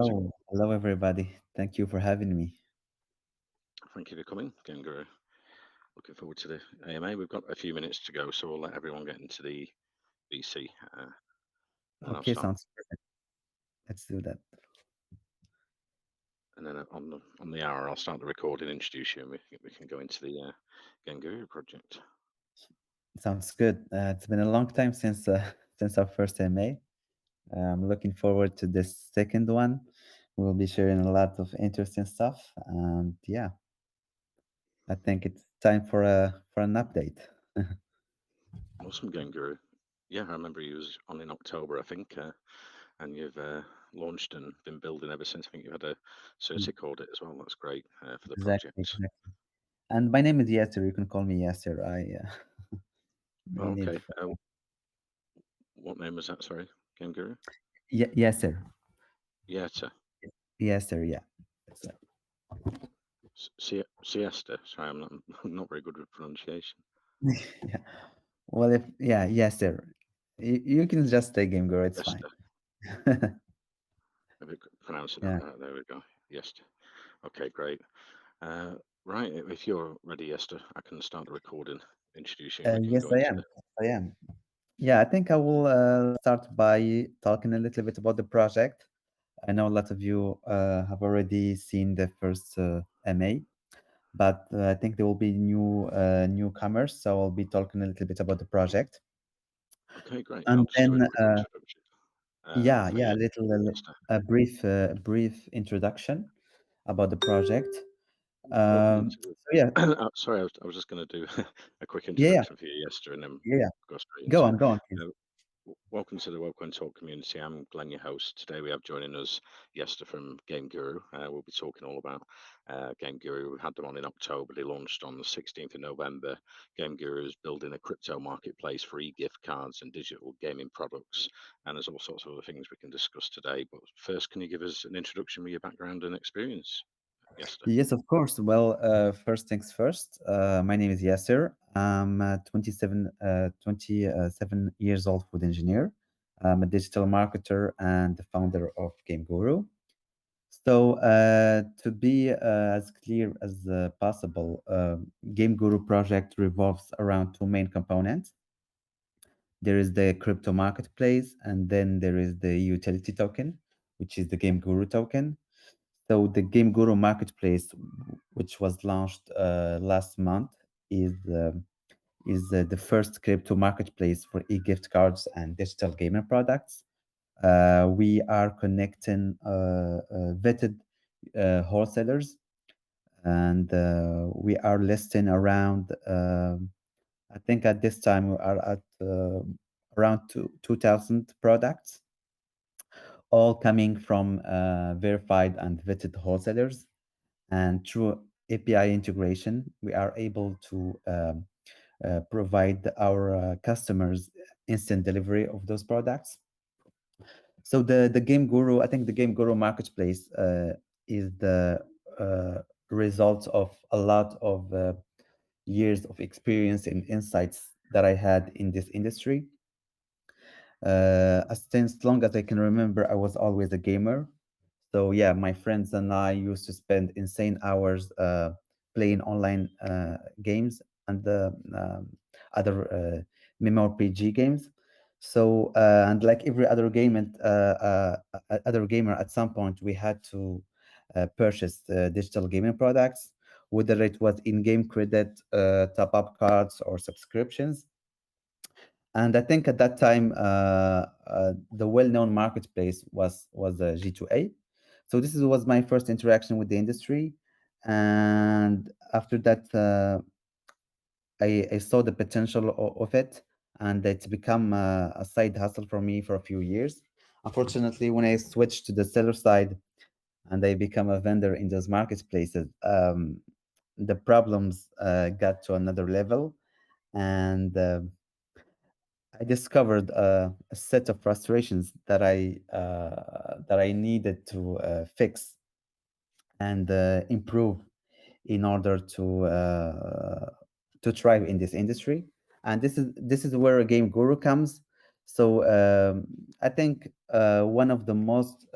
So, Oh, hello everybody. Thank you for having me. thank you for coming, GameGuru. Looking forward to the AMA. We've got a few minutes to go, so we'll let everyone get into the BC, and I'll Okay, start. sounds perfect. Let's do that. And then on the hour, I'll start the recording, introduce you, and we can go into the GameGuru project. Sounds good. It's been a long time since since our first MA. I'm looking forward to this second one. We'll be sharing a lot of interesting stuff, and yeah, I think it's time for an update. Awesome, GameGuru. Yeah, I remember you was on in October, I think, and you've launched and been building ever since. I think you had a Certic audit as well. That's great for the Exactly, project. exactly. And my name is Yasser. You can call me Yasser. No Oh, need okay. for What name was that? Sorry, GameGuru. Yasser. Yeah, Yasser. Yeah. So, Siesta. Sorry, I'm not, I'm not very good with pronunciation. yeah. Well, if yeah, Yasser. You can just say Game Girl. It's fine. Siesta. Maybe pronouncing that Yeah. right. There we go. Siesta. Okay, great. Uh, right, if you're ready, Esther, I can start the recording, introduce you, and we can Yes, go I into am. the. I am. Yeah, I think I will start by talking a little bit about the project. I know a lot of you have already seen the first MA, but I think there will be newcomers, so I'll be talking a little bit about the project, Okay, great. I'll and just do a then quick introduction yeah, for yeah, you, a little Esther. brief introduction about the project. Welcome into So yeah, the. Sorry, I was just going to do a quick yeah, yeah, introduction for you, Esther, and then yeah. go straight Go into it. on, go on, please. Uh, Welcome to the Welcome and Talk community. I'm Glenn, your host. Today we have joining us Yester from GameGuru. We'll be talking all about GameGuru. We had them on in October. They launched on the 16th of November. GameGuru is building a crypto marketplace for e-gift cards and digital gaming products. And there's all sorts of other things we can discuss today. But first, can you give us an introduction with your background and experience, Yester? Yes, of course. Well, first things first. My name is Yasser. I'm 27 years old food engineer. I'm a digital marketer and the founder of GameGuru. So, to be as clear as possible, GameGuru project revolves around two main components. There is the crypto marketplace, and then there is the utility token, which is the GameGuru token. So the GameGuru marketplace, which was launched last month, is the first crypto marketplace for e-gift cards and digital gaming products. We are connecting vetted wholesalers, and we are listing around. I think at this time we are at around 2,000 products, all coming from verified and vetted wholesalers. And through API integration, we are able to provide our customers instant delivery of those products. So the Game Guru, I think the Game Guru marketplace is the result of a lot of years of experience and insights that I had in this industry. Since long as I can remember, I was always a gamer. So yeah, my friends and I used to spend insane hours playing online games and other MMORPG games. So and like every other game and other gamer, at some point we had to purchase digital gaming products, whether it was in-game credit, top-up cards, or subscriptions. And I think at that time, the well-known marketplace was G2A. So this was my first interaction with the industry, and after that, I saw the potential of it, and it's become a side hustle for me for a few years. Unfortunately, when I switched to the seller side and I become a vendor in those marketplaces, the problems got to another level, and I discovered a set of frustrations that I needed to fix and improve in order to thrive in this industry. And this is where a game guru comes. So I think one of the most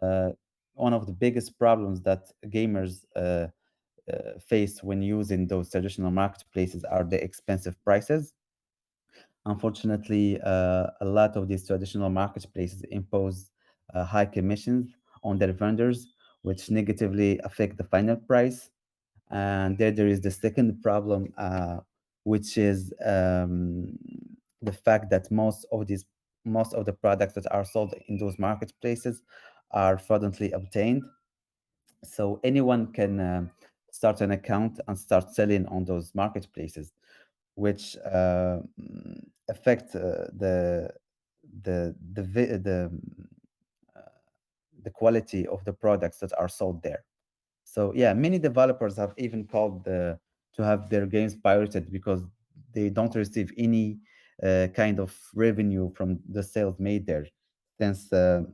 uh, one of the biggest problems that gamers face when using those traditional marketplaces are the expensive prices. Unfortunately, a lot of these traditional marketplaces impose high commissions on their vendors, which negatively affect the final price. And there is the second problem, which is the fact that most of the products that are sold in those marketplaces are fraudulently obtained. So anyone can start an account and start selling on those marketplaces, which affect uh, the quality of the products that are sold there. So yeah, many developers have even called to have their games pirated because they don't receive any kind of revenue from the sales made there, since a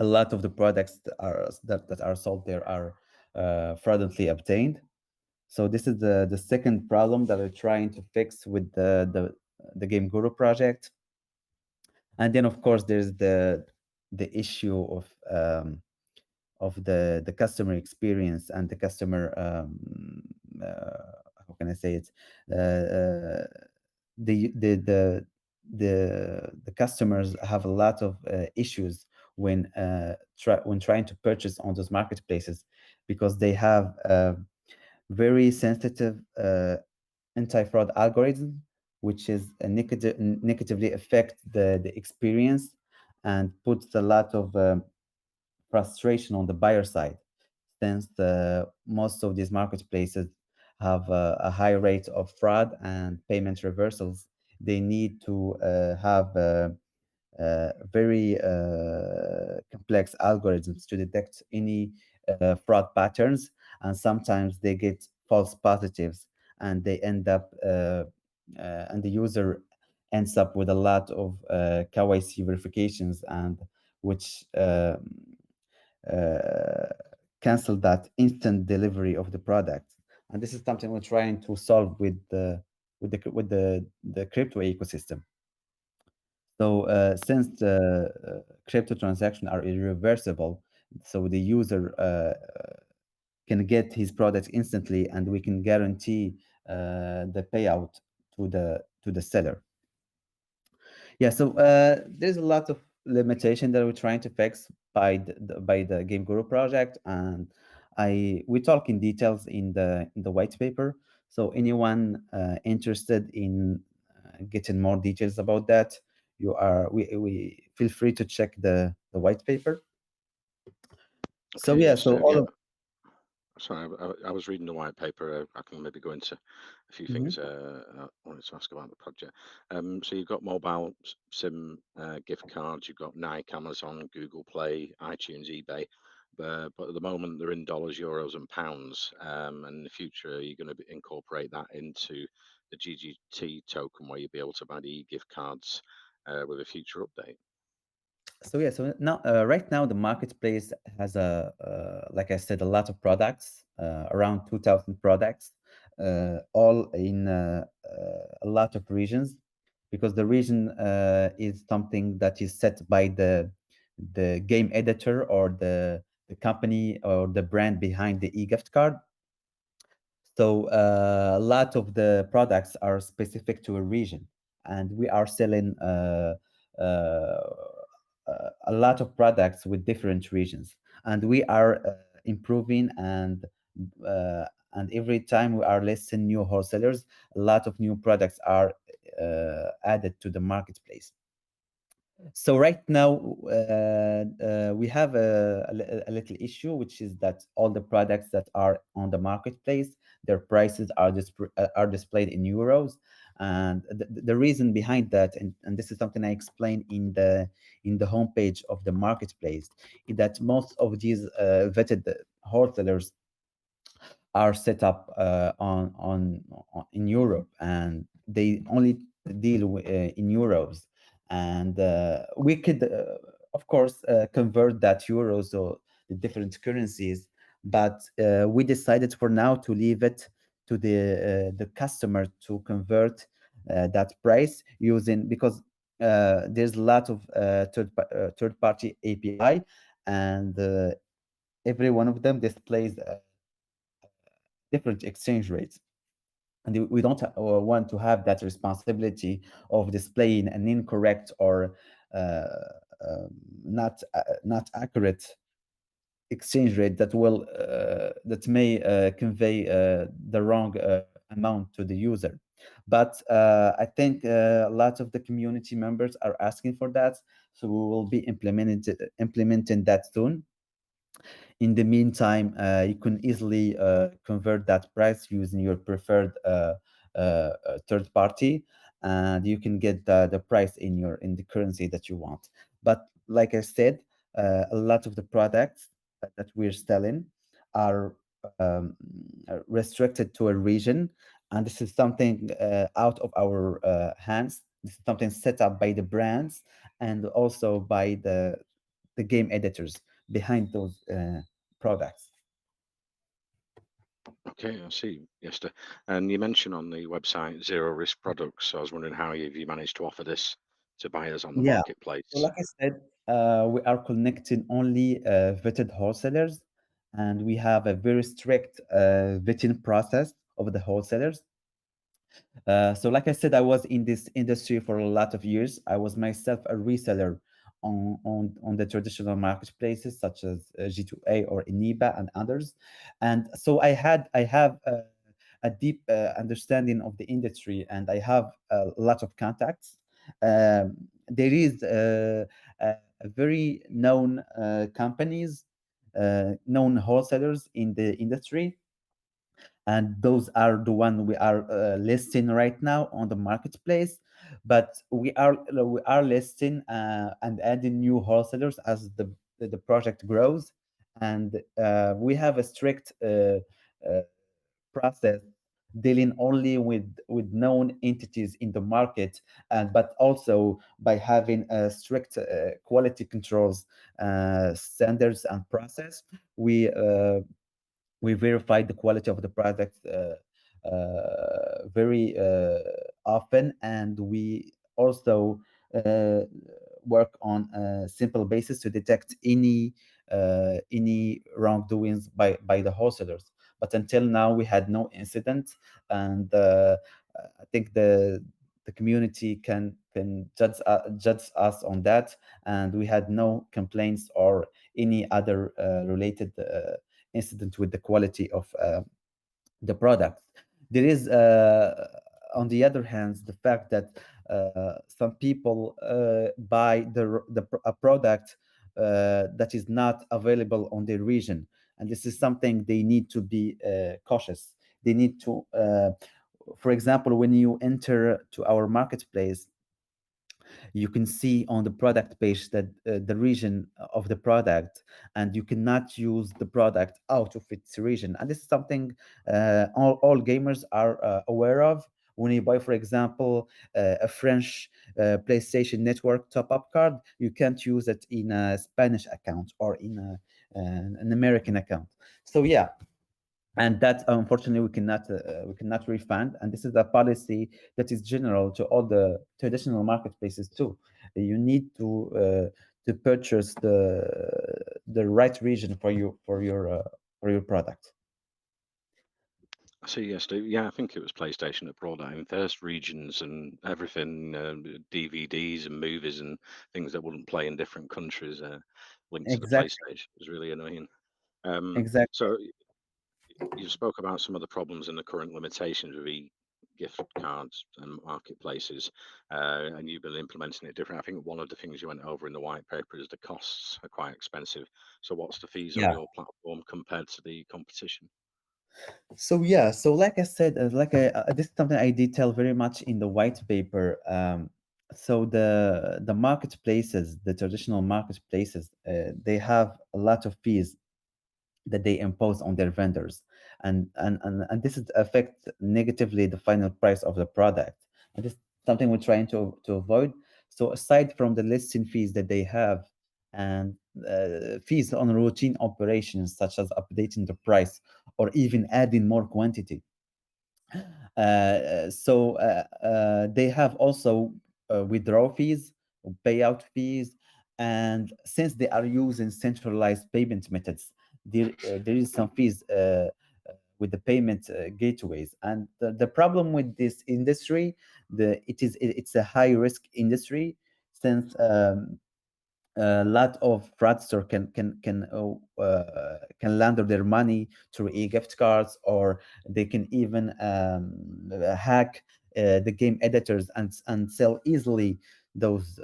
lot of the products that are sold there are fraudulently obtained. So this is the second problem that we're trying to fix with the Game Guru project. And then of course there's the issue of the customer experience and the customer how can I say it, the the the the customers have a lot of issues when trying to purchase on those marketplaces, because they have very sensitive anti-fraud algorithm, which is negatively affect the experience and puts a lot of frustration on the buyer side, since most of these marketplaces have a high rate of fraud and payment reversals. They need to have very complex algorithms to detect any fraud patterns, and sometimes they get false positives, and they end up and the user ends up with a lot of KYC verifications, and which uh, cancel that instant delivery of the product. And this is something we're trying to solve with the crypto ecosystem. So since the crypto transactions are irreversible, so the user can get his products instantly, and we can guarantee the payout to the seller. Yeah, so there's a lot of limitation that we're trying to fix by the Game Guru project, and we talk in details in the white paper. So anyone interested in getting more details about that, we feel free to check the white paper. So Okay, yeah, yes, so all yeah. of Sorry, I was reading the white paper. I can maybe go into a few Mhm. things I wanted to ask about the project. So you've got mobile SIM gift cards, you've got Nike, Amazon, Google Play, iTunes, eBay, but at the moment they're in dollars, euros, and pounds. And in the future, you're going to incorporate that into the GGT token, where you'll be able to buy the gift cards with a future update. So yeah, so now right now the marketplace has like I said, a lot of products, around 2,000 products, all in a lot of regions, because the region is something that is set by the game editor, or the company or the brand behind the e-gift card. So a lot of the products are specific to a region, and we are selling a lot of products with different regions, and we are improving, and every time we are listing new wholesalers, a lot of new products are added to the marketplace. So right now, we have a little issue, which is that all the products that are on the marketplace, their prices are displayed in euros, and the reason behind that, and this is something I explained in the homepage of the marketplace, is that most of these vetted wholesalers are set up in Europe, and they only deal in euros. And we could, of course, convert that euros or the different currencies, but we decided for now to leave it to the customer to convert that price using, because there's a lot of third party API, and every one of them displays different exchange rates. And we don't want to have that responsibility of displaying an incorrect or uh, not accurate exchange rate that will that may convey the wrong amount to the user. But I think a lot of the community members are asking for that, so we will be implementing that soon. In the meantime, you can easily convert that price using your preferred third party, and you can get the price in the currency that you want. But like I said, a lot of the products that we're selling are restricted to a region, and this is something out of our hands. This is something set up by the brands and also by the game editors behind those products. Okay, I see, Yester. And you mentioned on the website zero risk products. So I was wondering how you managed to offer this to buyers on the Yeah. So marketplace. like I said, we are connecting only vetted wholesalers, and we have a very strict vetting process of the wholesalers. So, like I said, I was in this industry for a lot of years. I was myself a reseller on the traditional marketplaces such as G2A or Iniba and others, and so I have a deep understanding of the industry, and I have a lot of contacts. There is a very known companies, known wholesalers in the industry, and those are the one we are listing right now on the marketplace. But we are listing and adding new wholesalers as the project grows, and we have a strict process dealing only with known entities in the market, and but also by having strict quality controls standards and process. We verify the quality of the product very often, and we also uh, work on a simple basis to detect any wrongdoings by the wholesalers. But until now, we had no incident, and I think the community can judge us on that, and we had no complaints or any other related incident with the quality of the product. There is, on the other hand, the fact that some people buy a product that is not available on their region, and this is something they need to be cautious. They need to, for example, when you enter to our marketplace, you can see on the product page that the region of the product, and you cannot use the product out of its region, and this is something all gamers are aware of. When you buy, for example, a French PlayStation Network top-up card, you can't use it in a Spanish account or in an American account. So yeah, and that unfortunately we cannot refund, and this is a policy that is general to all the traditional marketplaces too. You need to purchase the right region for your product. I see, Yester. Yeah, I think it was PlayStation that brought that in first, regions and everything, DVDs and movies and things that wouldn't play in different countries linked to the Exactly. PlayStation. It was really annoying. Um, Exactly. so you spoke about some of the problems and the current limitations with gift cards and marketplaces, and you've been implementing it different. I think one of the things you went over in the white paper is the costs are quite expensive. So, what's the fees on Yeah. your platform compared to the competition? So yeah, so like I said, this is something I detail very much in the white paper. So the marketplaces, the traditional marketplaces, they have a lot of fees that they impose on their vendors, and this is affect negatively the final price of the product, and this is something we're trying to avoid. So aside from the listing fees that they have, and fees on routine operations such as updating the price or even adding more quantity, they have also withdrawal fees, payout fees, And since they are using centralized payment methods, there is some fees with the payment gateways. And the problem with this industry, it's a high risk industry, since a lot of fraudster can launder their money through e-gift cards, or they can even hack the game editors and sell easily those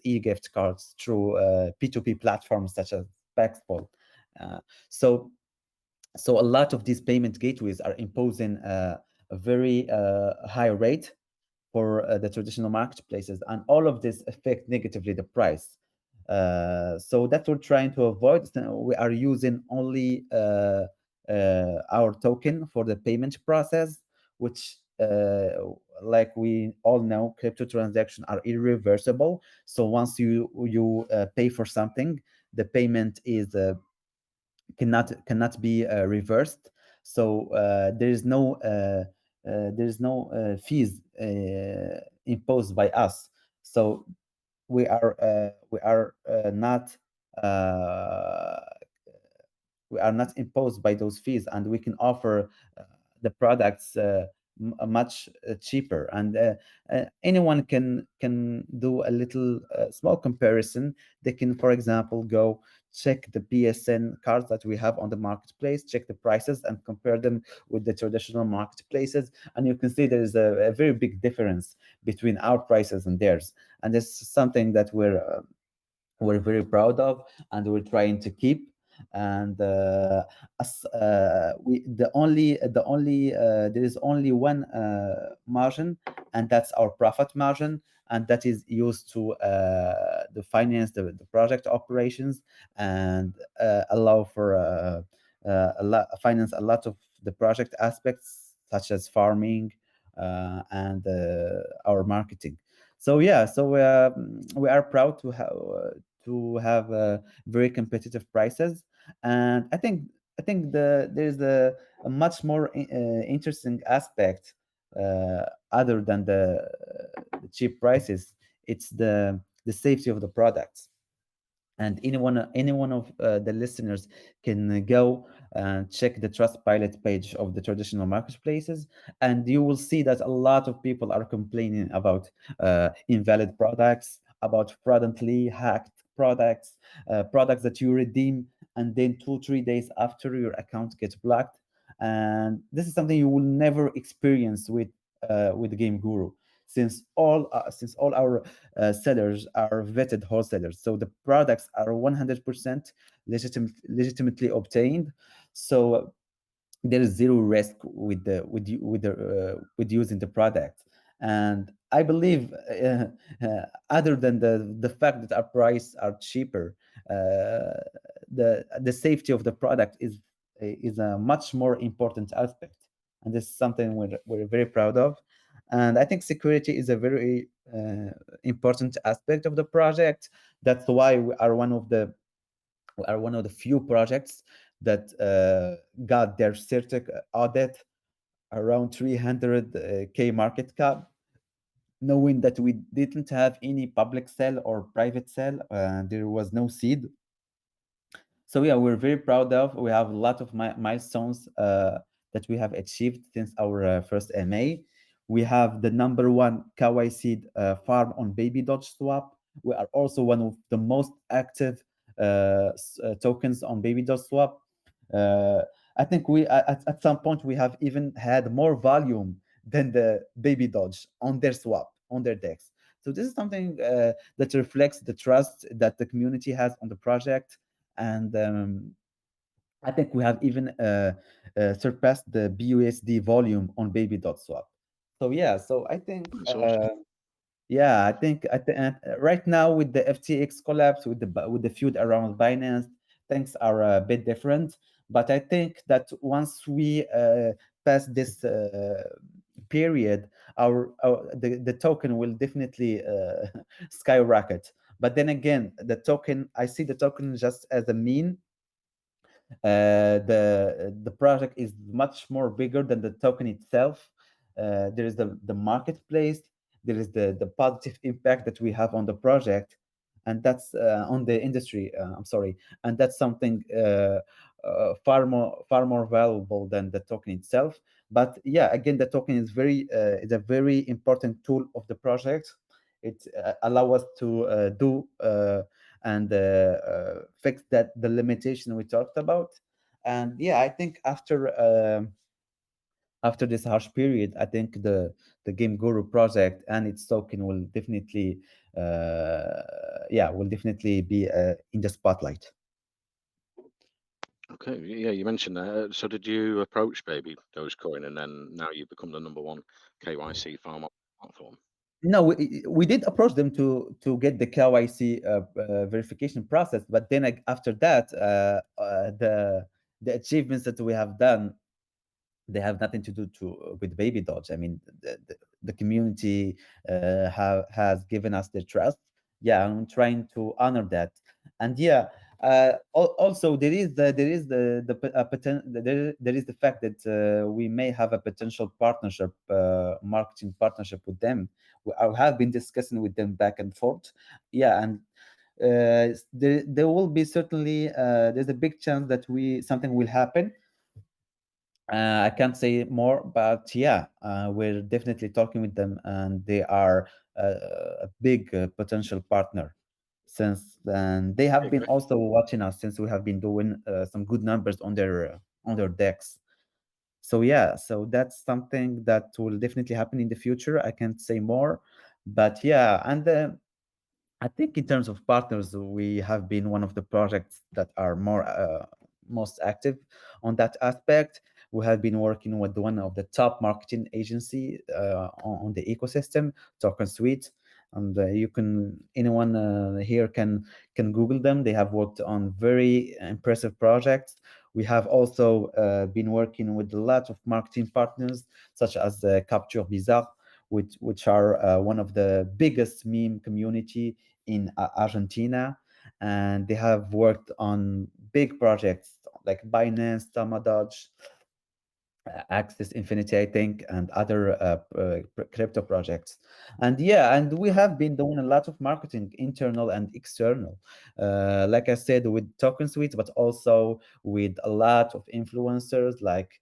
e-gift cards through P2P platforms such as Paxful. Uh, so a lot of these payment gateways are imposing a very high rate for the traditional marketplaces, and all of this affect negatively the price. So that we're trying to avoid. So we are using only our token for the payment process, which, like we all know, crypto transactions are irreversible. So once you pay for something, the payment is cannot be reversed. So there is no fees imposed by us. So we are not uh, we are not imposed by those fees, and we can offer the products much cheaper. And anyone can do a little small comparison. They can, for example, go check the PSN cards that we have on the marketplace, check the prices, and compare them with the traditional marketplaces, and you can see there is a very big difference between our prices and theirs. And this is something that we're very proud of, and we're trying to keep. And we the only there is only one margin, and that's our profit margin, and that is used to finance the project operations, and allow for finance a lot of the project aspects, such as farming and our marketing. So yeah, so we are proud to have very competitive prices. And I think there's a much more interesting aspect other than the cheap prices. It's the safety of the products. And any one of the listeners can go and check the Trustpilot page of the traditional marketplaces, and you will see that a lot of people are complaining about invalid products, about fraudulently hacked products, products that you redeem, and then 2 3 days after, your account gets blocked. And this is something you will never experience with Game Guru, since all our sellers are vetted wholesalers. So the products are 100% legitimately obtained. So there is zero risk with using the product. And I believe, other than the fact that our price are cheaper, the safety of the product is a much more important aspect, and this is something we're very proud of. And I think security is a very important aspect of the project. That's why we are one of the few projects that got their certic audit around 300k market cap, knowing that we didn't have any public sale or private sale. There was no seed. So yeah, we're very proud of. We have a lot of milestones that we have achieved since our first MA. We have the number one kawaii seed farm on Baby Dodge Swap. We are also one of the most active tokens on Baby Dodge Swap. Uh, I think at some point we have even had more volume than the Baby Dodge on their swap, on their decks. So this is something that reflects the trust that the community has on the project. And I think we have even surpassed the BUSD volume on Baby Dot Swap. So yeah, so I think That's awesome. yeah, right now with the FTX collapse, with with the feud around Binance, things are a bit different. But I think that once we pass this period, the token will definitely skyrocket. But then again, I see the token just as a mean. The project is much more bigger than the token itself. There is the marketplace. There is the positive impact that we have on the project. and that's on the industry. I'm sorry, and that's something far more valuable than the token itself. But yeah, again, the token is a very important tool of the project. It allow us to do and fix that the limitation we talked about. And yeah, I think after this harsh period, I think the Game Guru project and its token will definitely, will definitely be in the spotlight. Okay, yeah, you mentioned that. So did you approach Baby Dogecoin, and then now you've become the number one KYC farm on the platform? No, we did approach them to get the KYC verification process, but then after that, the achievements that we have done, they have nothing to do with Baby Dodge. I mean, the community has given us the trust. Yeah, I'm trying to honor that. And yeah, also there is the fact that we may have a potential partnership, marketing partnership with them. I have been discussing with them back and forth. Yeah, and there will be certainly there's a big chance that we something will happen. I can't say more, but yeah, we're definitely talking with them, and they are a big potential partner. Since and they have Yeah, been great. also watching us since we have been doing some good numbers on their decks. So yeah, so that's something that will definitely happen in the future. I can't say more, but yeah, and I think in terms of partners, we have been one of the projects that are most active on that aspect. We have been working with one of the top marketing agency on the ecosystem, Token Suite, and you can anyone here can Google them. They have worked on very impressive projects. We have also been working with a lot of marketing partners, such as Capture Bizarre, which are one of the biggest meme community in Argentina, and they have worked on big projects like Binance, Doge, Axis Infinity, I think, and other crypto projects. And yeah, and we have been doing a lot of marketing, internal and external. Like I said, with Token Suite, but also with a lot of influencers like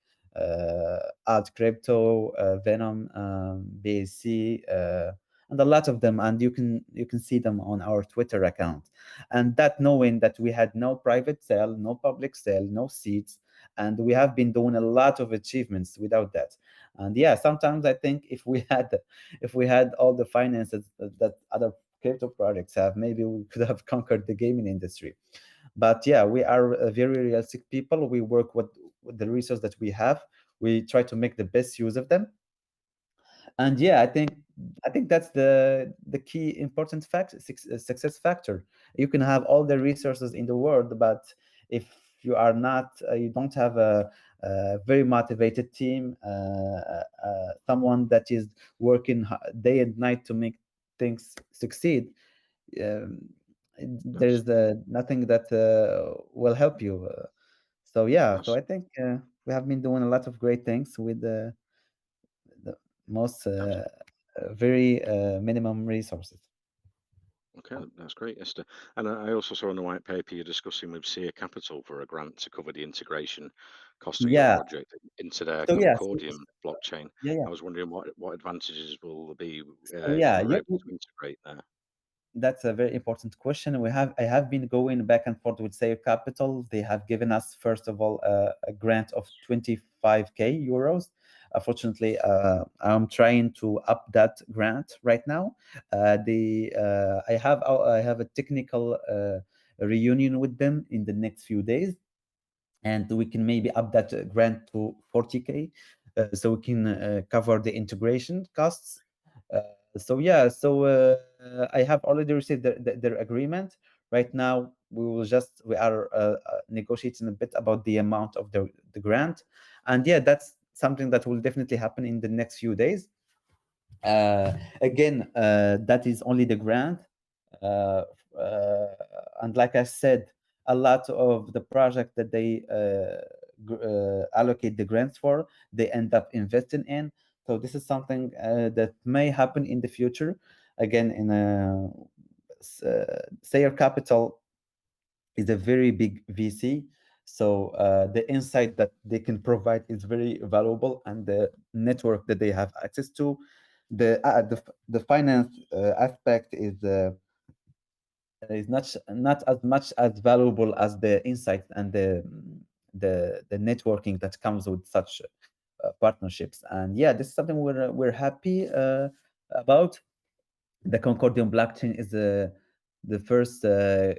Alt Crypto, Venom, BAC, and a lot of them. And you can see them on our Twitter account. And that knowing that we had no private sale, no public sale, no seats, and we have been doing a lot of achievements without that. And yeah, sometimes I think if we had all the finances that other crypto projects have, maybe we could have conquered the gaming industry. But yeah, we are very realistic people. We work with the resources that we have. We try to make the best use of them. And yeah, I think that's the key important success factor. You can have all the resources in the world, but if you don't have a very motivated team, someone that is working day and night to make things succeed, um, That's there's nothing that will help you. So yeah, so that's I think we have been doing a lot of great things with the most that's very minimum resources. okay. That's great, Esther. And I also saw in the white paper you're discussing with Seer Capital for a grant to cover the integration cost of your Yeah. project into their So yeah. Concordium blockchain. Yeah, yeah. I was wondering what advantages will there be So if yeah, you were able to integrate there. that's a very important question. I have been going back and forth with Sayer Capital. They have given us first of all a grant of 25k euros. Unfortunately, I'm trying to up that grant right now. I have a technical reunion with them in the next few days, and we can maybe up that grant to 40k, so we can cover the integration costs. uh, so yeah, so I have already received their agreement. Right now we are negotiating a bit about the amount of the grant. And yeah, that's something that will definitely happen in the next few days. uh, Again, that is only the grant. uh, uh, and like I said, a lot of the project that they allocate the grants for, they end up investing in. So this is something that may happen in the future. Again, in Sayer Capital is a very big VC. So the insight that they can provide is very valuable, and the network that they have access to, the finance aspect is not as much as valuable as the insight and the networking that comes with such partnerships. And yeah, this is something we're happy about. The Concordium blockchain is the first KYC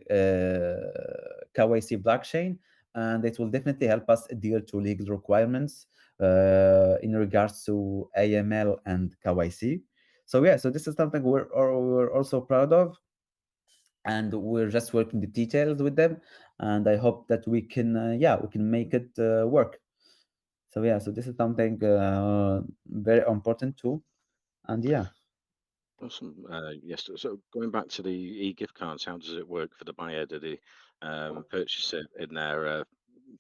blockchain, and it will definitely help us adhere to legal requirements in regards to AML and KYC. So yeah, so this is something we're also proud of, and we're just working the details with them, and I hope that we can yeah, we can make it work. So yeah, so this is something very important too, and yeah. Awesome. Yes. So going back to the e-gift cards, how does it work for the buyer? Did he purchase it in their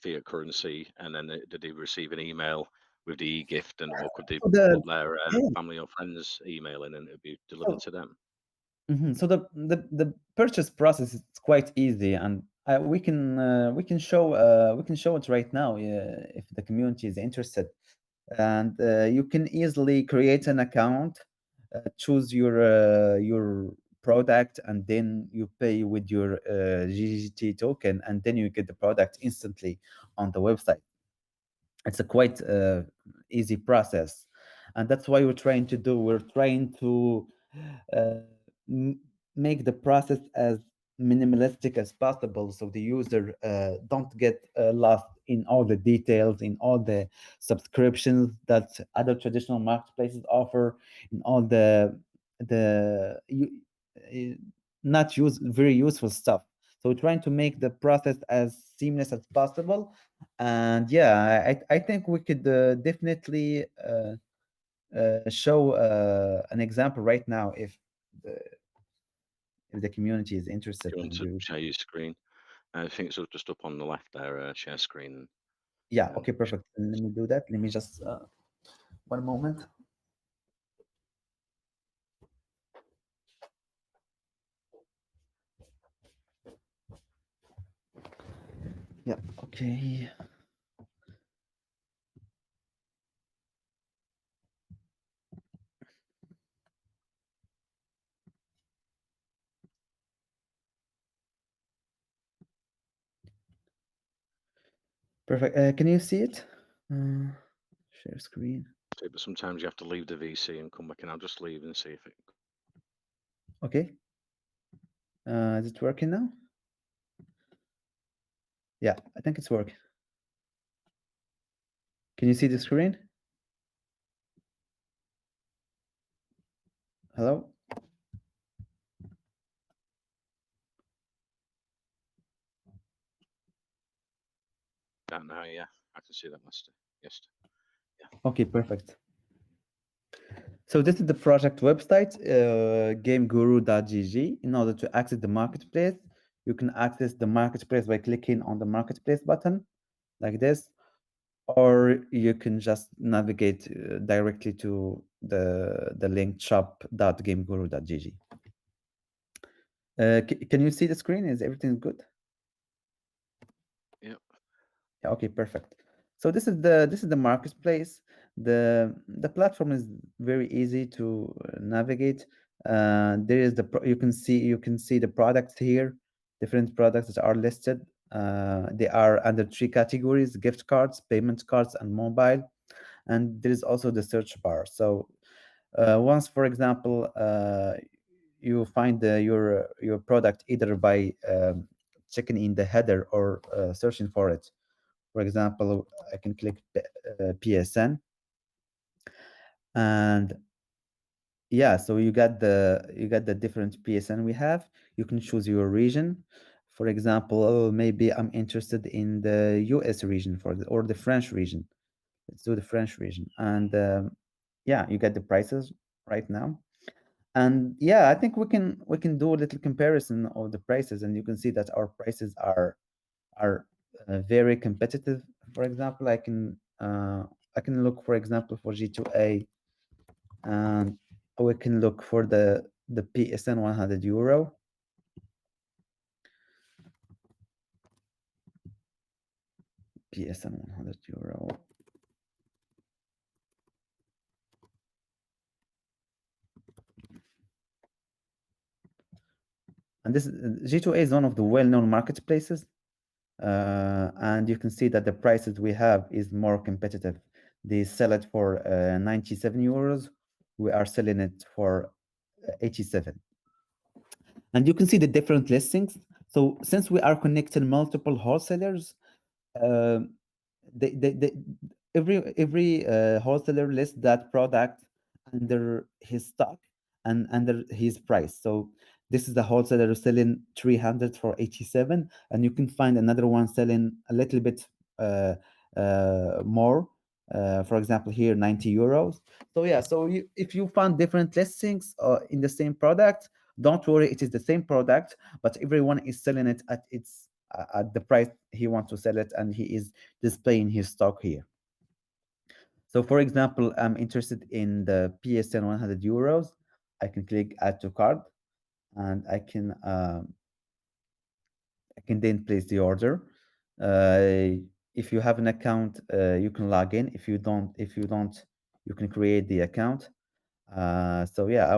fiat currency, and then did he receive an email with the e-gift, and or could they So the put their yeah, family or friends' email in, and it would be delivered so to them? so the purchase process is quite easy, and we can show it right now if the community is interested. And you can easily create an account, choose your product, and then you pay with your GGT token, and then you get the product instantly on the website. It's a quite easy process, and that's why we're trying to uh, m- make the process as minimalistic as possible, so the user don't get lost in all the details, in all the subscriptions that other traditional marketplaces offer, in all the uh, not use very useful stuff. So we're trying to make the process as seamless as possible. And yeah, I think we could definitely show an example right now the, if the community is interested Do you want and to do. share your screen? I think it's just up on the left there, share screen. Yeah, Um, okay, perfect. Let me do that. Let me just one moment. Yeah, okay. Perfect. Can you see it? Uh, Share screen. but sometimes you have to leave the VC and come back, and I'll just leave and see if it. Okay. Is it working now? Yeah, I think it's working. Can you see the screen? Hello? That now, yeah, I can see that, Master. Yes. Yeah. Okay, perfect. So this is the project website, GameGuru.gg. In order to access the marketplace, you can access the marketplace by clicking on the marketplace button like this, or you can just navigate directly to the link shop.gameguru.gg. Can you see the screen? Is everything good? Yeah. Yeah, okay, perfect. So this is the marketplace. The platform is very easy to navigate. There is you can see the products here, different products that are listed. They are under three categories: gift cards, payment cards, and mobile. And there is also the search bar. So once, for example, you find your product either by checking in the header or searching for it. For example, I can click PSN, and yeah, so you got the different PSN we have. You can choose your region. For example, maybe I'm interested in the US region or the French region. Let's do the French region, and yeah, you get the prices right now. And yeah, I think we can do a little comparison of the prices, and you can see that our prices are very competitive. For example, I can look, for example, for G2A, and we can look for the PSN 100 euro. PSN 100 euro. And this G2A is one of the well-known marketplaces, and you can see that the prices we have is more competitive. They sell it for 97 euros. We are selling it for 87. And you can see the different listings. So since we are connecting multiple wholesalers, uh, they every wholesaler lists that product under his stock and under his price. So this is the wholesaler selling 300 for 87, and you can find another one selling a little bit uh, more. For example, here 90 euros. So yeah, so if you find different listings in the same product, don't worry, it is the same product, but everyone is selling it at its at the price he wants to sell it, and he is displaying his stock here. So for example, I'm interested in the PSN 100 euros. I can click add to cart, and I can then place the order. If you have an account, you can log in. If you don't, you can create the account. So yeah, I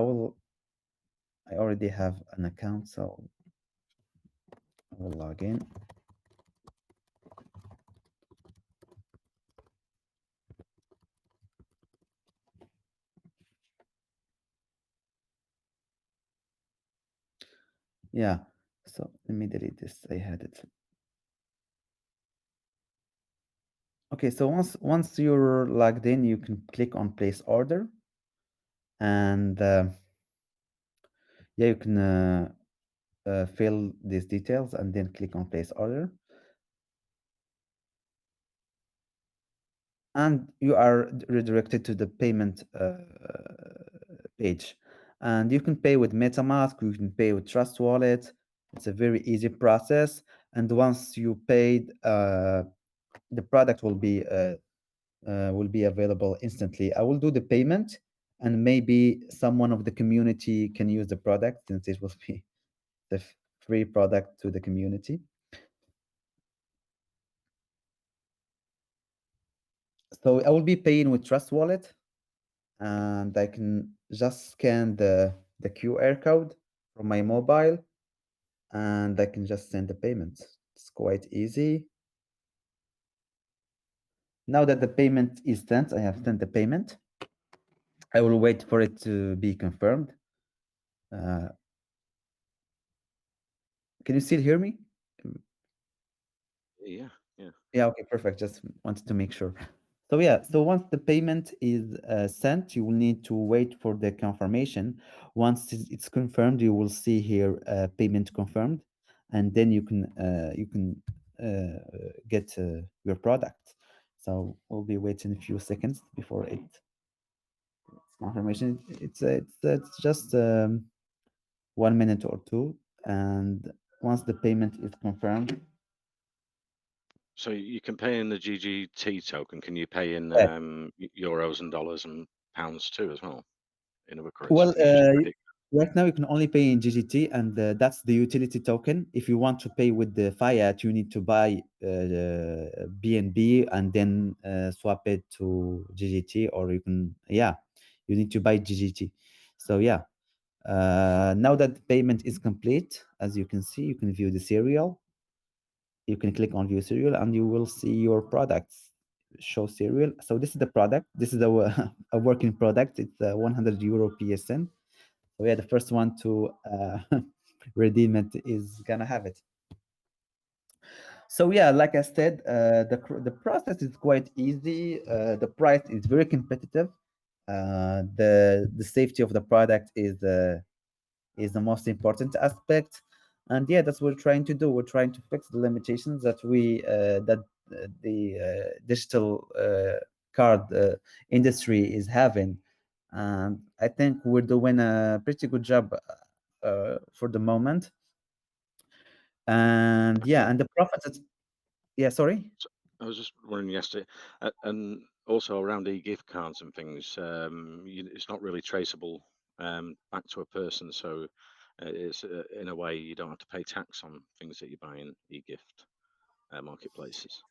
already have an account, so I will log in. Yeah, so let me delete this. I had it. Okay, so once you're logged in, you can click on place order, and yeah, you can fill these details and then click on place order, and you are redirected to the payment page. And you can pay with MetaMask, you can pay with Trust Wallet. It's a very easy process. And once you paid, the product will be available instantly. I will do the payment, and maybe someone of the community can use the product, since it will be the free product to the community. So I will be paying with Trust Wallet, and I can just scan the QR code from my mobile, and I can just send the payment. It's quite easy. Now that the payment is sent, I have sent the payment. I will wait for it to be confirmed. Uh, can you still hear me? Yeah, yeah. Yeah, okay, perfect. Just wanted to make sure. So yeah, so once the payment is sent, you will need to wait for the confirmation. Once it's confirmed, you will see here payment confirmed, and then you can get your product. So we'll be waiting a few seconds before it's confirmation. It's just 1 minute or two, and once the payment is confirmed, So you can pay in the GGT token. Can you pay in euros and dollars and pounds too as well? In other currency, well, or can you just predict? right now you can only pay in GGT, and that's the utility token. If you want to pay with the fiat, you need to buy BNB and then swap it to GGT, or you need to buy GGT. So yeah, now that the payment is complete, as you can see, you can view the serial. You can click on view serial, and you will see your products. Show serial. So this is the product. This is a working product. It's 100 euro PSN. So yeah, the first one to redeem it is gonna have it. So yeah, like I said, the process is quite easy. The price is very competitive. The safety of the product is the most important aspect, and yeah, that's what we're trying to do. We're trying to fix the limitations that the digital card industry is having, and I think we're doing a pretty good job for the moment. And yeah, and the profits. Yeah, sorry. So I was just wondering yesterday, and also around e-gift cards and things. It's not really traceable back to a person, so it's in a way you don't have to pay tax on things that you buy in e-gift marketplaces.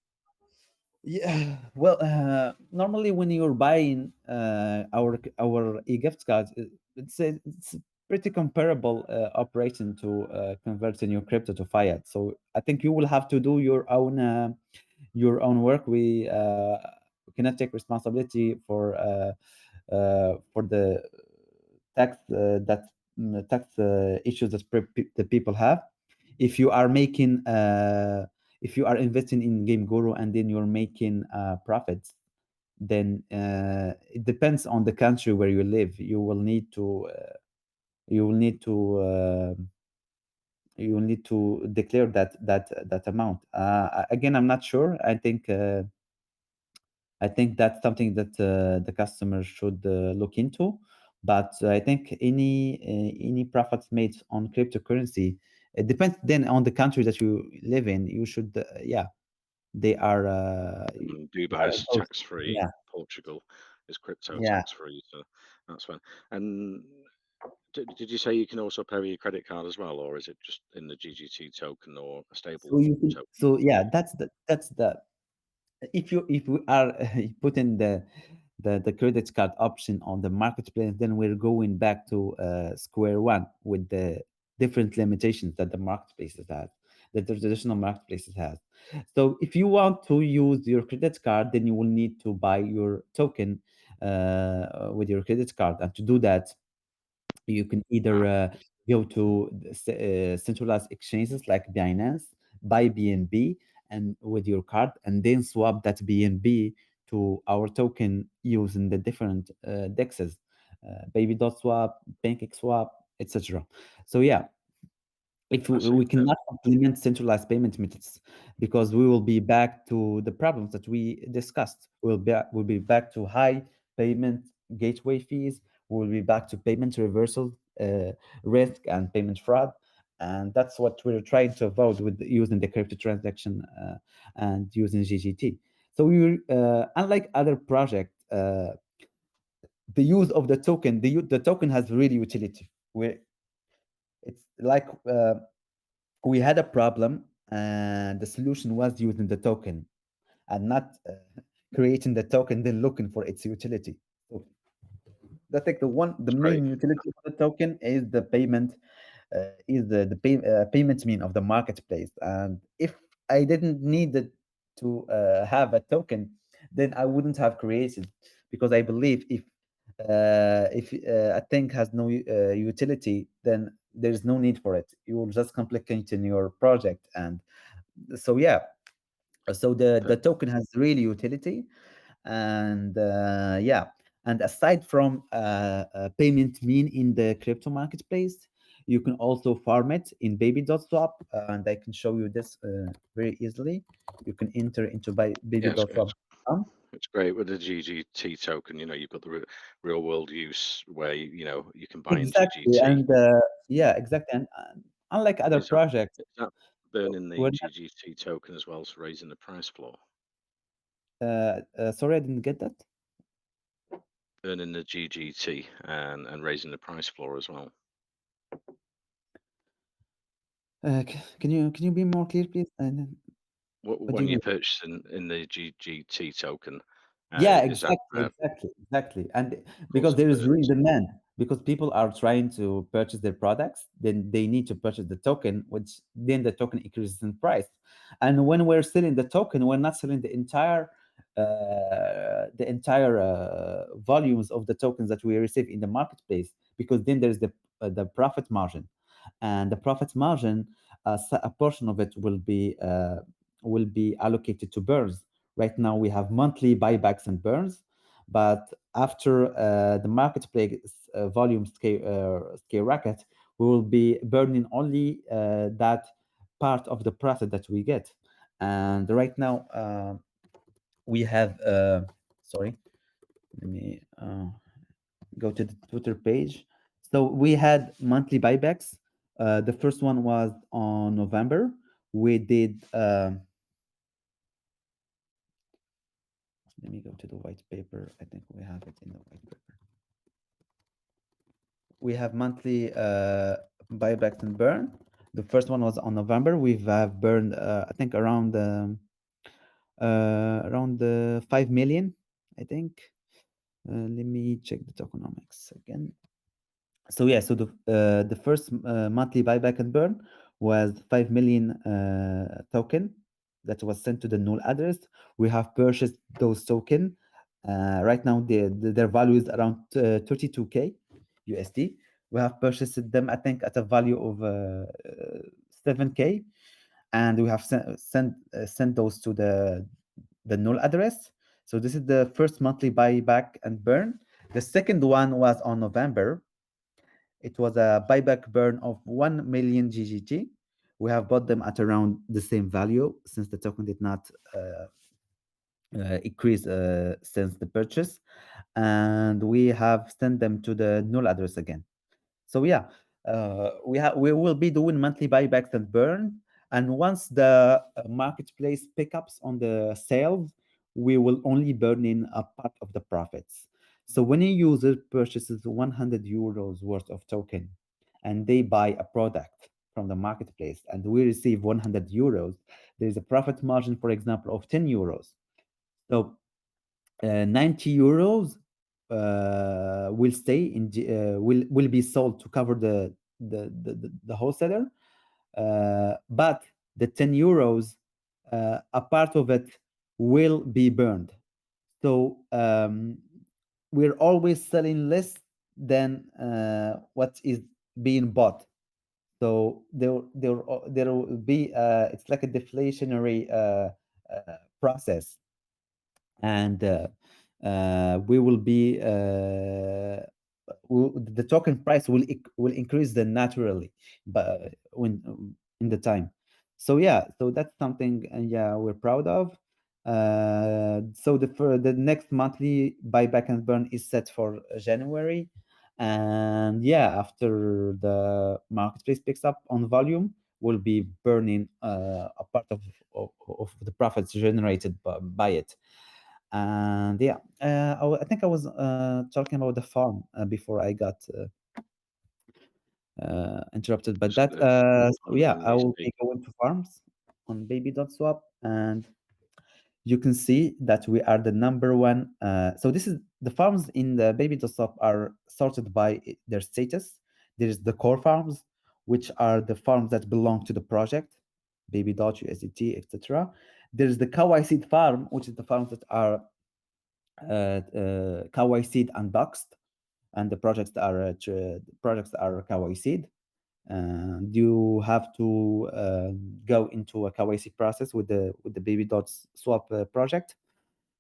Yeah, well, normally when you're buying our e-gift cards, it's a pretty comparable operation to converting your crypto to fiat. So I think you will have to do your own work. We cannot take responsibility for the tax issues that the people have. If you are making if you are investing in Game Guru and then you're making profits, then it depends on the country where you live. You will need to you will need to declare that amount. Again, I'm not sure. I think that's something that the customer should look into. But I think any profits made on cryptocurrency, it depends then on the country that you live in. You should, yeah, they are they Dubai are is imposed. tax free. Yeah, Portugal is crypto yeah. tax free, so that's fine. And did you say you can also pay with your credit card as well, or is it just in the GGT token or a stable So you can, token? so yeah, that's the if we are putting the credit card option on the marketplace, then we're going back to square one with the different limitations that the marketplaces has, that the traditional marketplaces has. So if you want to use your credit card, then you will need to buy your token with your credit card, and to do that, you can either Ah, go to centralized exchanges like Binance, buy BNB, and with your card, and then swap that BNB to our token using the different dexes, Baby.swap, PancakeSwap, etc. So yeah, if I see. we cannot implement centralized payment methods, because we will be back to the problems that we discussed. We'll be back to high payment gateway fees. We'll be back to payment reversal risk and payment fraud, and that's what we're trying to avoid with using the crypto transaction and using GGT. So unlike other projects, the use of the token, the token has really utility. It's like we had a problem and the solution was using the token and not creating the token then looking for its utility. So I think the It's great. main utility of the token is the payment, payment mean of the marketplace. And if I didn't need it to have a token, then I wouldn't have created, because I believe if a thing has no utility, then there's no need for it. You will just complicate in your project. And so yeah, so the But token has really utility. And yeah, and aside from payment mean in the crypto marketplace, you can also farm it in Baby.swap, and I can show you this very easily. You can enter into yeah, Baby.swap. it's great with the GGT token. You've got the real world use where you can buy in Exactly, GGT. and yeah, exactly, and unlike other Is that projects, is that burning the we're GGT token as well as raising the price floor? sorry, I didn't get that. Burning the GGT and raising the price floor as well. Can you be more clear, please? And what do When you you're mean? purchasing in the GGT token, Yeah, is that exactly. And because causing there is real burns? demand, because people are trying to purchase their products, then they need to purchase the token, which then the token increases in price. And when we're selling the token, we're not selling the entire volumes of the tokens that we receive in the marketplace, because then there's the profit margin, and the profit margin, a portion of it will be allocated to burns. Right now, we have monthly buybacks and burns, but after the marketplace volume skyrocket, we will be burning only that part of the profit that we get. And right now, we have, sorry, let me go to the Twitter page. So we had monthly buybacks. The first one was on November. We did. Let me go to the white paper. I think we have it in the white paper. We have monthly buybacks and burn. The first one was on November. We've burned, I think, around around 5 million, I think. Let me check the tokenomics again. So yeah, so the first monthly buyback and burn was 5 million token that was sent to the null address. We have purchased those token. Right now, their value is around 32K USD. We have purchased them, I think, at a value of 7K, and we have sent those to the null address. So this is the first monthly buyback and burn. The second one was on November. It was a buyback burn of 1 million GGT. We have bought them at around the same value since the token did not increase since the purchase. And we have sent them to the null address again. So yeah, we will be doing monthly buybacks and burn. And once the marketplace pickups on the sales, we will only burn in a part of the profits. So when a user purchases 100 euros worth of token and they buy a product from the marketplace and we receive 100 euros, there is a profit margin, for example, of 10 euros. So 90 euros will stay in will be sold to cover the wholesaler, but the 10 euros, a part of it will be burned. So we're always selling less than what is being bought. So there will be it's like a deflationary process, and we will be the token price will increase then naturally, but when in the time. So yeah, so that's something, yeah, we're proud of. So for the next monthly buyback and burn is set for January, and yeah, after the marketplace picks up on volume, we'll be burning a part of the profits generated by it. And yeah, I think I was talking about the farm before I got interrupted by Just that. So yeah, let I me will speak. be going to farms on baby.swap, and you can see that we are the number one. So this is the farms in the baby.swap are sorted by their status. There is the core farms, which are the farms that belong to the project, baby dot USDT, etc. There's the kawaii seed farm, which is the farms that are kawaii seed unboxed, and the projects are kawaii seed, and you have to go into a KYC process with the baby dots swap project.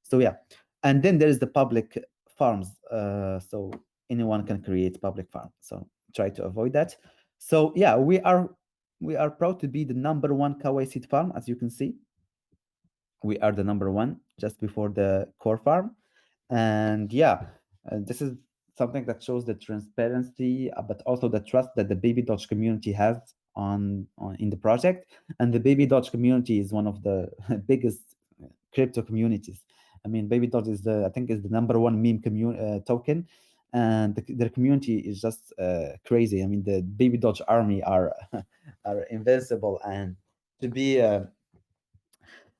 So yeah, and then there is the public farms. So anyone can create public farm. So try to avoid that. So yeah, we are proud to be the number one KYC farm. As you can see, we are the number one, just before the core farm. And yeah, this is something that shows the transparency, but also the trust that the baby Dodge community has on in the project. And the baby Dodge community is one of the biggest crypto communities. I mean, baby Dodge is I think is the number one meme token, and their community is just crazy. I mean, the baby Dodge army are are invincible, and to be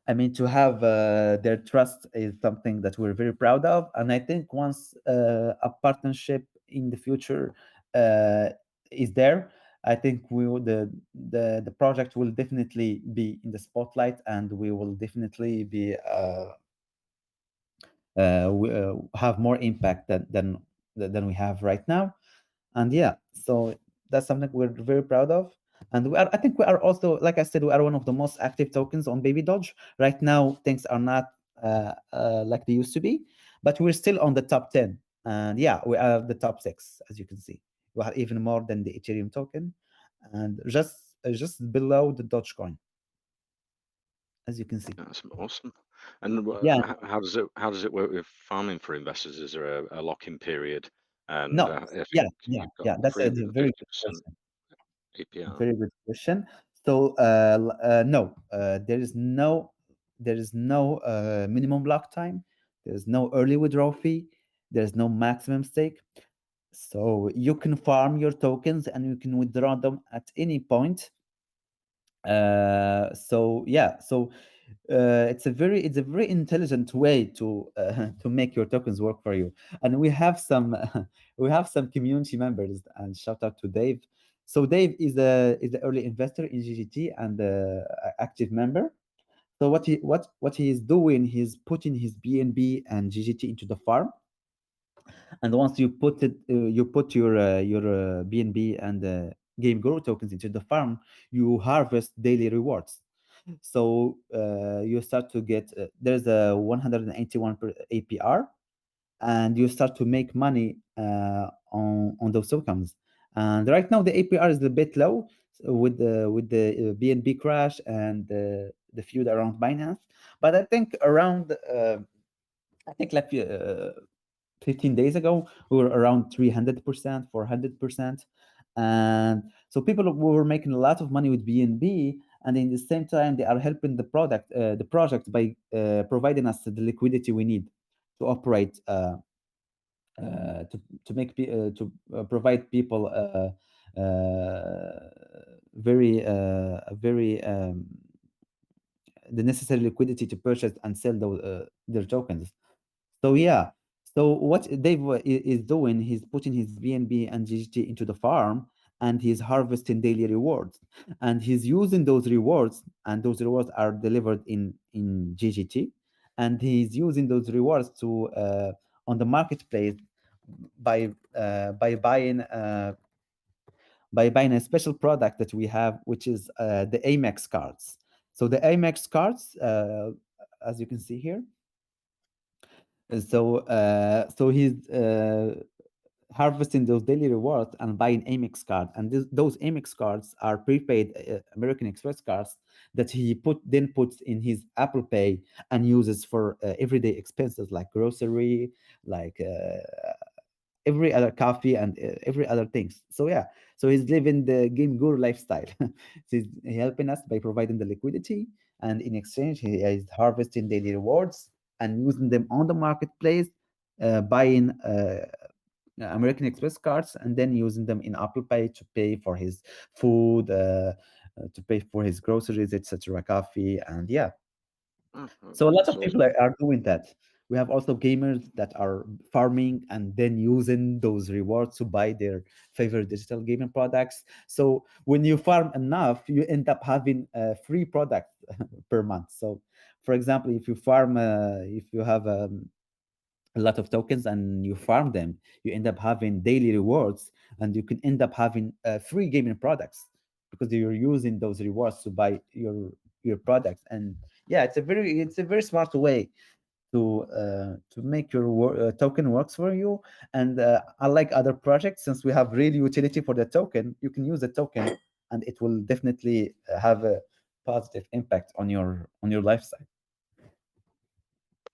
I mean, to have their trust is something that we're very proud of. And I think once a partnership in the future uh, is there, I think the project will definitely be in the spotlight, and we will definitely be have more impact than we have right now. And yeah, so that's something we're very proud of. And I think we are also, like I said, we are one of the most active tokens on baby Dodge right now. Things are not like they used to be, but we're still on the top 10. And yeah, we are the top 6, as you can see. We are even more than the Ethereum token, and just below the Dogecoin, as you can see. That's awesome. And Yeah. how does it work with farming for investors? Is there a lock-in period? And No. I Yeah, think yeah, you've got yeah, that's a very good 350% question. APR. Very good question. So no, there is no minimum block time. There is no early withdrawal fee. There is no maximum stake. So you can farm your tokens and you can withdraw them at any point. So yeah, so It's a very intelligent way to to make your tokens work for you. And we have some we have some community members, and shout out to Dave. So Dave is the early investor in GGT and active member. So what he is doing, he's putting his BNB and GGT into the farm, and once you put it, you put your BNB and Game Grow tokens into the farm, you harvest daily rewards. So you start to get there's a 181 per APR, and you start to make money on those tokens. And right now the APR is a bit low with the BNB crash and the feud around Binance. But I think around I think like 15 days ago we were around 300%, 400%. And so people were making a lot of money with BNB, and in the same time they are helping the project by providing us the liquidity we need to operate to make to provide people very the necessary liquidity to purchase and sell their tokens. So yeah, so what Dave is doing, he's putting his BNB and GGT into the farm, and he's harvesting daily rewards, and he's using those rewards, and those rewards are delivered in GGT, and he's using those rewards to on the marketplace by uh, by buying uh, by buying a special product that we have, which is the Amex cards. So the Amex cards, as you can see here, so he's harvesting those daily rewards and buying Amex card, and those Amex cards are prepaid American Express cards that he puts in his Apple Pay and uses for everyday expenses like grocery, like every other coffee and every other things. So yeah, so he's living the game guru lifestyle. So he's helping us by providing the liquidity, and in exchange he is harvesting daily rewards and using them on the marketplace, buying American Express cards, and then using them in Apple Pay to pay for his food, to pay for his groceries, etc., coffee, and yeah. Oh, So a lot that's of people awesome. are doing that. We have also gamers that are farming and then using those rewards to buy their favorite digital gaming products. So when you farm enough, you end up having a free product per month. So, for example, if you have a lot of tokens and you farm them, you end up having daily rewards, and you can end up having free gaming products because you're using those rewards to buy your products. And yeah, it's a very smart way to make your token works for you. And unlike other projects, since we have real utility for the token, you can use the token, and it will definitely have a positive impact on your lifestyle.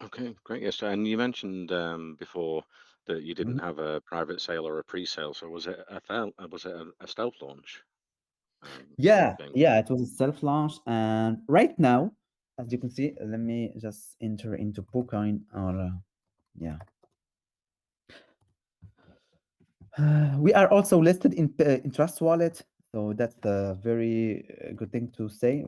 Okay, great. Yes, and you mentioned before that you didn't Mhm. have a private sale or a pre-sale. So was it a stealth launch for Yeah, Game? yeah, it was a self launch, and right now, as you can see, let me just enter into Bitcoin or yeah. We are also listed in Trust Wallet, so that's a very good thing to say.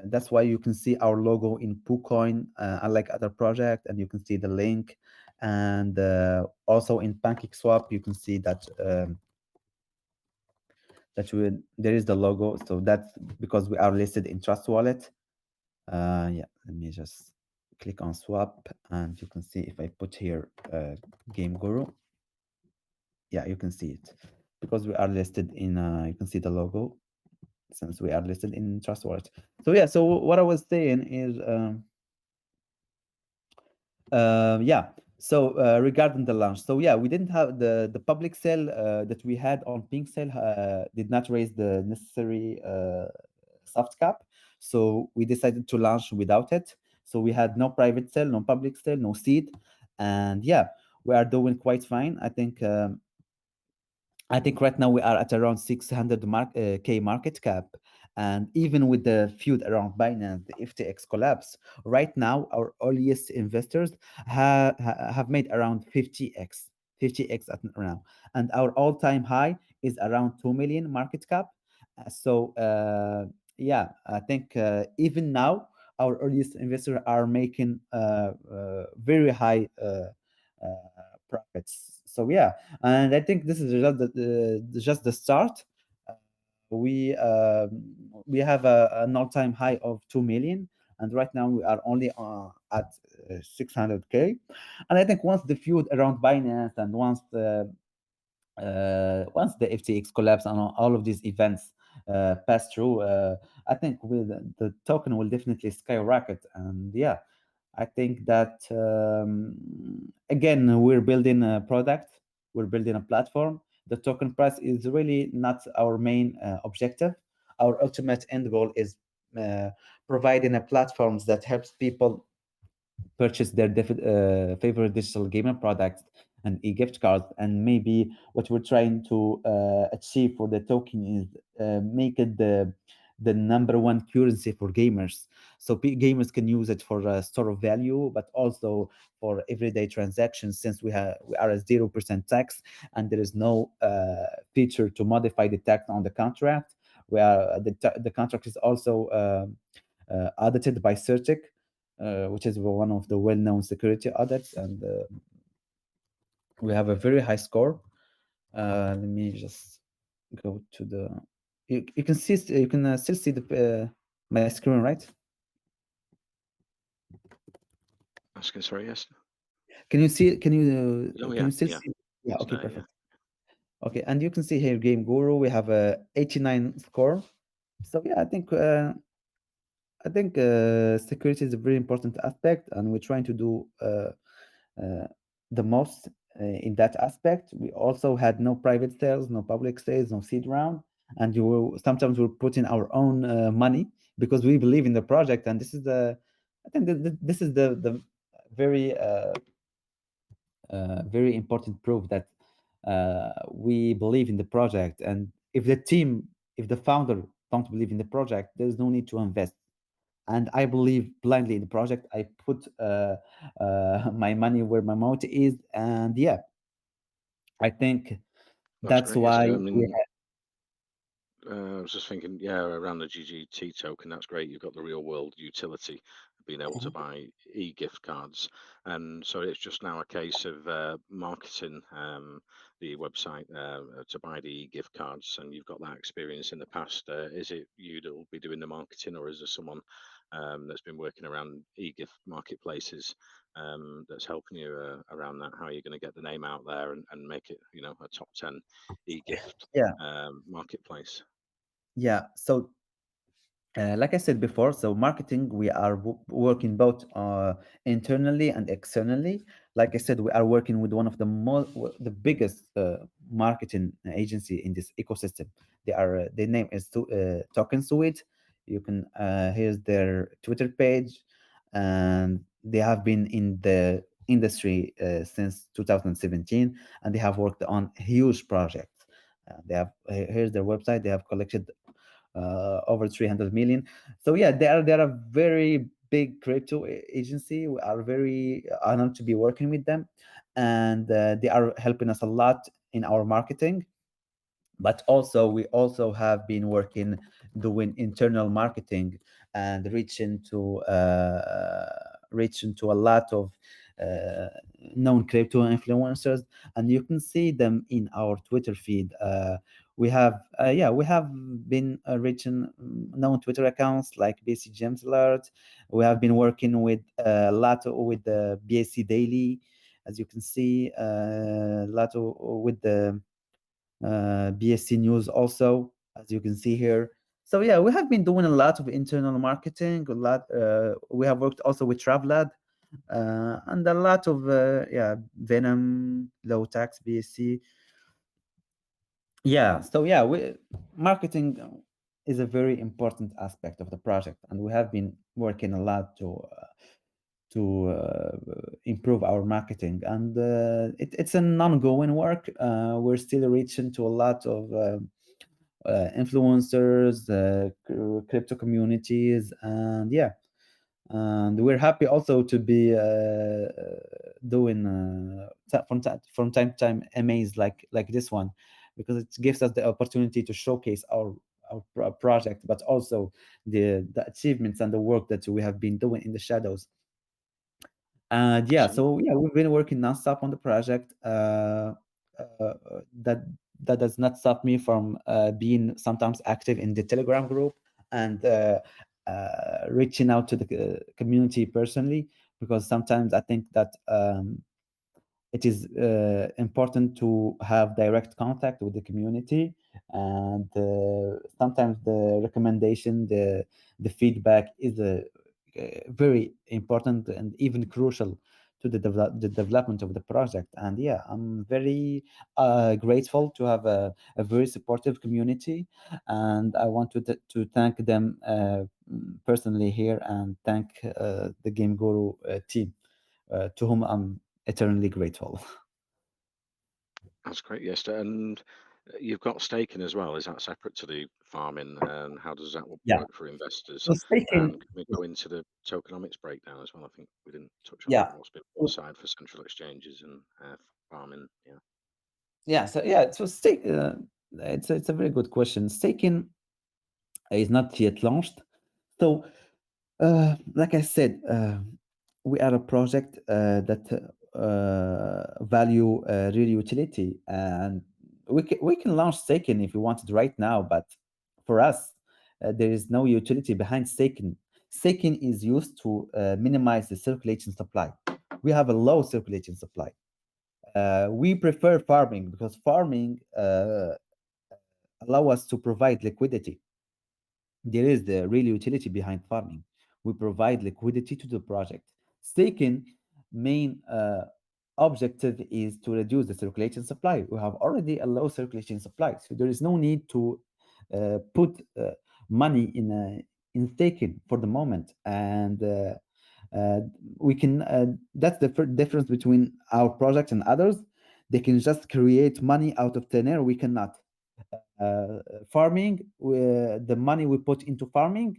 That's why you can see our logo in Bitcoin, unlike other project, and you can see the link. And also in PancakeSwap, you can see that there is the logo. So that's because we are listed in Trust Wallet. Yeah, let me just click on swap, and you can see if I put here Game Guru. Yeah, you can see it because we are listed in. You can see the logo since we are listed in Trust Wallet. So yeah, so what I was saying is, yeah. So regarding the launch, so yeah, we didn't have the public sale that we had on Pink Sale did not raise the necessary soft cap, so we decided to launch without it. So we had no private sale, no public sale, no seed, and yeah, we are doing quite fine. I think right now we are at around 600 K market cap. And even with the feud around Binance, the FTX collapse, right now our earliest investors have made around 50x at now. And our all-time high is around 2 million market cap. So yeah, I think even now our earliest investors are making very high profits. So yeah, and I think this is just the start. Uh, we we have an all-time high of 2 million, and right now we are only at 600K. And I think once the feud around Binance and once the FTX collapse and all of these events pass through, I think the token will definitely skyrocket. And yeah, I think that again, we're building a product, we're building a platform. The token price is really not our main objective. Our ultimate end goal is uh, providing a platforms that helps people purchase their favorite digital gaming products and e-gift cards. And maybe what we're trying to achieve for the token is make it the number one currency for gamers. So gamers can use it for store of value, but also for everyday transactions, since we are a 0% tax and there is no feature to modify the tax on the contract. Where the contract is also audited by Certic, which is one of the well-known security audits, and we have a very high score. Let me just go to the. You can see you can still see the my screen, right? Asking, sorry, yes. Can you see? Oh Can yeah, you still yeah, see? Yeah. it's Okay. there. Yeah, Perfect. Okay, and you can see here Game Guru. We have a 89 score. So yeah, I think security is a very important aspect, and we're trying to do uh, the most in that aspect. We also had no private sales, no public sales, no seed round, and sometimes we're putting our own money because we believe in the project. And this is I think this is the very very important proof that we believe in the project. And if the founder don't believe in the project, there's no need to invest. And I believe blindly in the project. I put my money where my mouth is, and yeah, I think that's that's great. Yes, why I we mean, I was just thinking, yeah, around the GGT token, that's great. You've got the real world utility of being able to have. buy e-gift cards. And so it's just now a case of marketing the website to buy the e-gift cards. And you've got that experience in the past. Is it you that will be doing the marketing, or is there someone that's been working around e-gift marketplaces that's helping you around that? How are you going to get the name out there and make it, a top 10 e-gift Yeah, marketplace? yeah. So like I said before, so marketing, we are working both internally and externally. Like I said, we are working with one of the biggest marketing agency in this ecosystem. Their name is Token Suite. You can here's their Twitter page, and they have been in the industry since 2017, and they have worked on huge projects. They have here's their website. They have collected over 300 million. So yeah, they are a very big crypto agency. We are very honored to be working with them, and they are helping us a lot in our marketing. But also we also have been working doing internal marketing and reaching to a lot of uh, known crypto influencers, and you can see them in our Twitter feed. We have been reaching known Twitter accounts like BC James Alert. We have been working with a lot with the BAC Daily, as you can see, a lot with the BSC News also, as you can see here. So yeah, we have been doing a lot of internal marketing. A lot. We have worked also with Travlad and a lot of Venom, low tax BSC. Yeah. So yeah, marketing is a very important aspect of the project, and we have been working a lot to improve our marketing. And it's an ongoing work. We're still reaching to a lot of influencers, crypto communities, and yeah, and we're happy also to be doing from time to time MAs like this one, because it gives us the opportunity to showcase project, but also the achievements and the work that we have been doing in the shadows. And yeah, Excellent. so yeah, we've been working nonstop on the project. That that does not stop me from being sometimes active in the Telegram group and reaching out to the community personally, because sometimes I think that it is important to have direct contact with the community, and sometimes the recommendation, the feedback is very important and even crucial to the development of the project. And yeah, I'm very grateful to have a very supportive community, and I want to thank them personally here, and thank the Game Guru team, to whom I'm eternally grateful. That's great, yes. And you've got staking as well. Is that separate to the farming? And how does that Yeah. work for investors? So staking, And can we go into the tokenomics breakdown as well? I think we didn't touch on yeah. that. What's been put aside for central exchanges and farming? Yeah. Yeah. So yeah. So stake. It's a very good question. Staking is not yet launched. So like I said, we are a project that value real utility, and we can launch staking if we wanted right now. But for us, there is no utility behind staking. Staking is used to minimize the circulating supply. We have a low circulating supply. We prefer farming because farming allow us to provide liquidity. There is the real utility behind farming. We provide liquidity to the project. Staking main objective is to reduce the circulating supply. We have already a low circulating supply, so there is no need to put money in staking for the moment. And uh, we can that's the difference between our project and others. They can just create money out of thin air. We cannot. Farming, the money we put into farming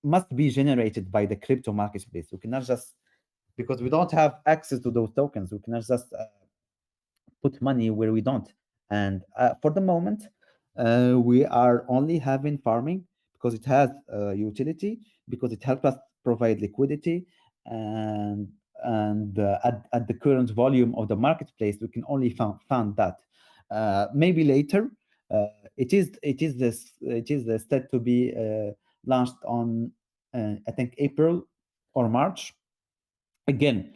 must be generated by the crypto marketplace. We cannot just, because we don't have access to those tokens, we cannot just put money where we don't. And for the moment, we are only having farming because it has utility, because it helps us provide liquidity, and at the current volume of the marketplace, we can only fund that. Maybe later, uh, it is set to be launched on I think April or March. Again,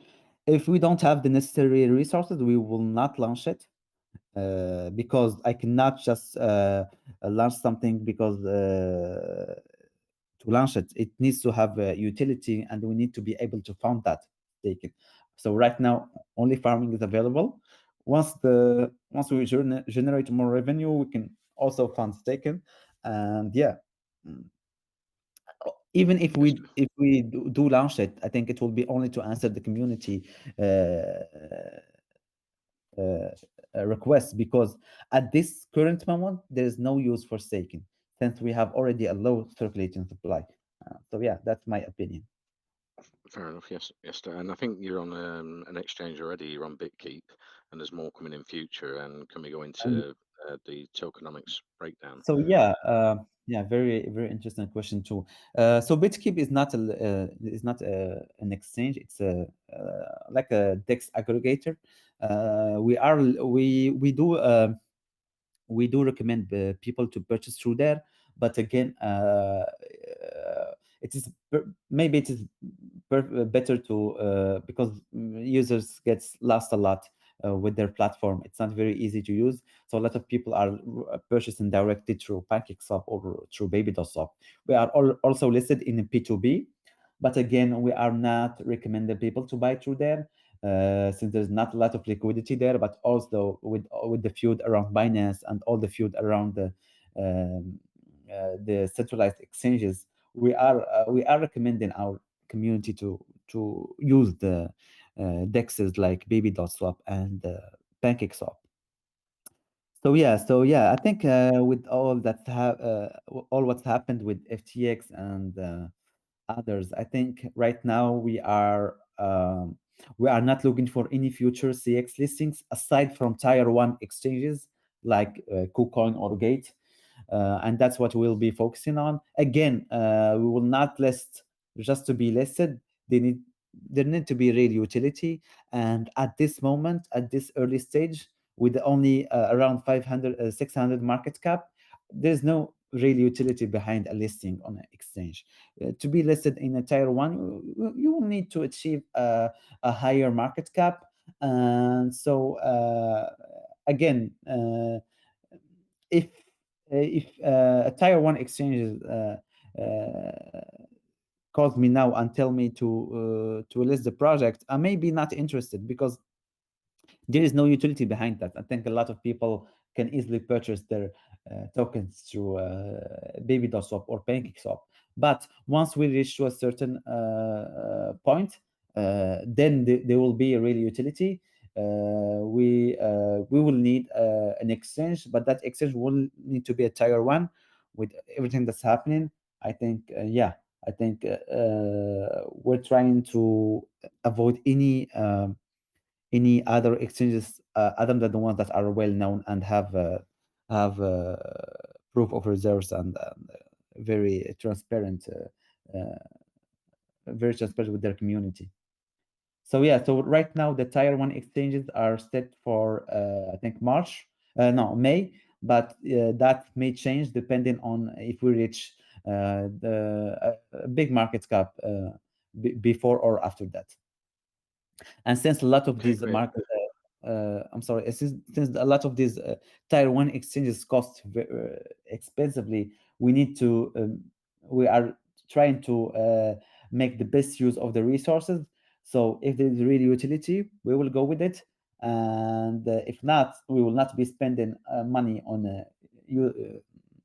if we don't have the necessary resources, we will not launch it, because I cannot just launch something because to launch it, it needs to have a utility, and we need to be able to fund that staking. So right now, only farming is available. Once we generate more revenue, we can also fund staking, and yeah. mm, Even Yes. if we do launch it, I think it will be only to answer the community uh, uh, requests, because at this current moment there is no use for staking, since we have already a low circulating supply. So yeah, that's my opinion. Fair enough. Yes. Yes. And I think you're on an exchange already. You're on BitKeep, and there's more coming in future. And can we go And into the tokenomics breakdown? so yeah, yeah, very very interesting question too. So Bitkeep is not an exchange. It's a like a DEX aggregator. We do recommend people to purchase through there, but again, it is maybe it is better to because users gets lost a lot with their platform. It's not very easy to use, so a lot of people are purchasing directly through PancakeSwap or through Baby.swap. We are also listed in P2B, but again, we are not recommending people to buy through there, since there's not a lot of liquidity there, but also with the feud around Binance and all the feud around the centralized exchanges, we are recommending our community to use the dexes like Baby.swap and PancakeSwap. So yeah, I think with all what's happened with FTX and others, I think right now we are not looking for any future CX listings aside from tier one exchanges like KuCoin or Gate. and that's what we'll be focusing on. Again, we will not list just to be listed. They need there need to be real utility, and at this moment, at this early stage, with only around 500, 600 market cap, there's no real utility behind a listing on an exchange. To be listed in a tier one, you will need to achieve a higher market cap, and so again, if a tier one exchange calls me now and tell me to list the project, I may be not interested because there is no utility behind that. I think a lot of people can easily purchase their tokens through Baby.swap or PancakeSwap. But once we reach to a certain point, then there will be a real utility. We will need an exchange, but that exchange will need to be a tier one with everything that's happening. I think, I think we're trying to avoid any other exchanges other than the ones that are well known and have proof of reserves and very transparent, very transparent with their community. So yeah, so right now the tier one exchanges are set for I think March, no May, but that may change depending on if we reach the big market cap before or after that. And since a lot of Okay, these great. market I'm sorry, since a lot of these tier one exchanges cost expensively, we need to we are trying to make the best use of the resources. So if there's really utility, we will go with it, and if not, we will not be spending money on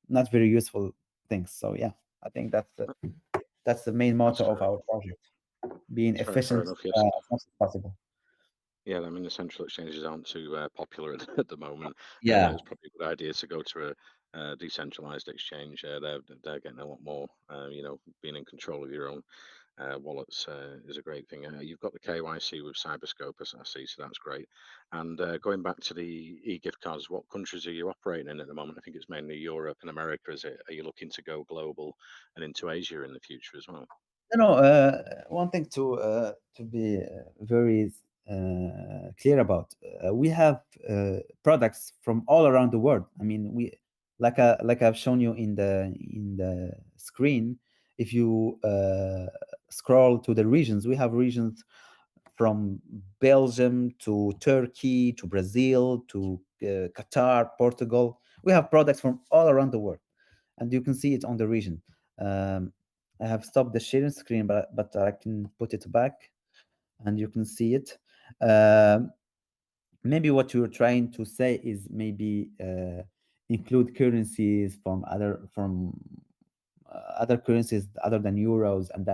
not very useful things. So yeah, I think that's the main motto That's of fair. our project: being It's very fair efficient enough. Yes. as much as possible. Yeah, I mean, the central exchanges aren't too popular at the moment. Yeah. It's probably a good idea to go to a decentralized exchange. They're getting a lot more, being in control of your own wallets is a great thing. You've got the KYC with Cyberscope, as I see, so that's great. And going back to the e-gift cards, what countries are you operating in at the moment? I think it's mainly Europe and America, is it? Are you looking to go global and into Asia in the future as well? One thing to be very clear about, we have products from all around the world. I mean, like I've shown you in the screen. If you scroll to the regions, we have regions from Belgium to Turkey to Brazil to Qatar, Portugal. We have products from all around the world, and you can see it on the region. Um, I have stopped the sharing screen, but I can put it back, and you can see it. Um, Maybe what you're trying to say is maybe include currencies from other currencies other than euros, and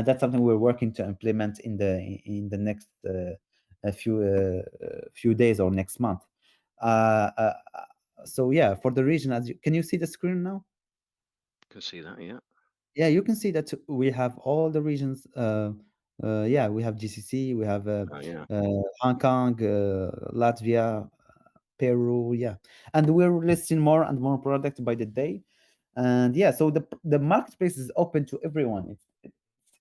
that's something we're working to implement in the next few days or next month. Uh, uh, so yeah, for the region, can you see the screen now? Can see that, yeah. Yeah, you can see that we have all the regions. Yeah, we have GCC, we have Oh, yeah. Hong Kong, Latvia, Peru. Yeah, and we're listing more and more products by the day. And yeah, so the marketplace is open to everyone. It's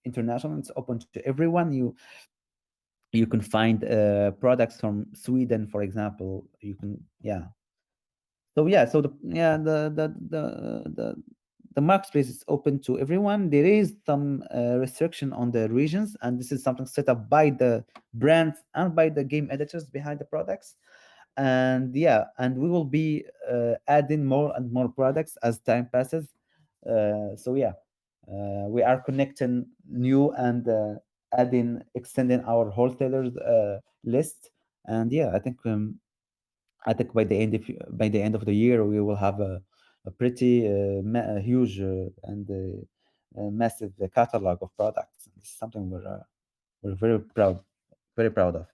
international. It's open to everyone. You can find products from Sweden, for example. You can, yeah. So yeah, so the marketplace is open to everyone. There is some restriction on the regions, and this is something set up by the brands and by the game editors behind the products. And yeah, and we will be adding more and more products as time passes. So yeah, we are connecting new and extending our wholesalers list. And yeah, I think by the end of the year we will have a pretty a huge massive catalog of products. This is something we're very proud of.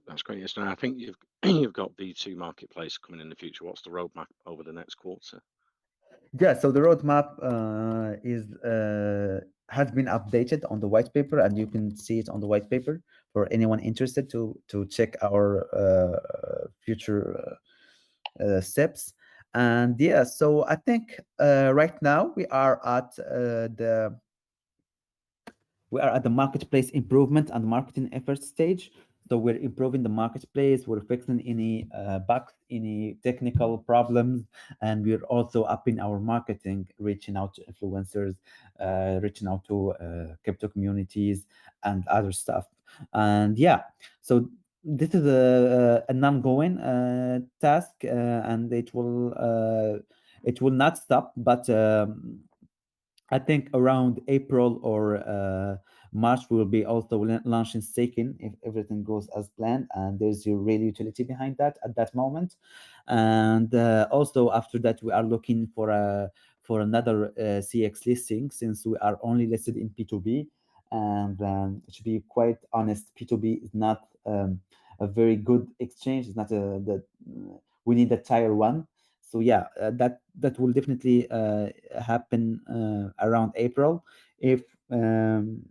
That's great. Yes, now I think you've you've got B2 marketplace coming in the future. What's the roadmap over the next quarter? Yeah, so the roadmap is has been updated on the white paper, and you can see it on the white paper for anyone interested to check our future steps. And yeah, so I think right now we are at the marketplace improvement and marketing efforts stage. So we're improving the marketplace, we're fixing any bugs, any technical problems, and we're also upping our marketing, reaching out to influencers, reaching out to crypto communities and other stuff. And yeah, so this is an ongoing task, and it will not stop, but I think around April or March, we will be also launching staking if everything goes as planned, and there's a real utility behind that at that moment. And also after that, we are looking for another CX listing, since we are only listed in P2B. And to be quite honest, P2B is not a very good exchange. It's not we need a tier one. So yeah, that will definitely happen around April if um,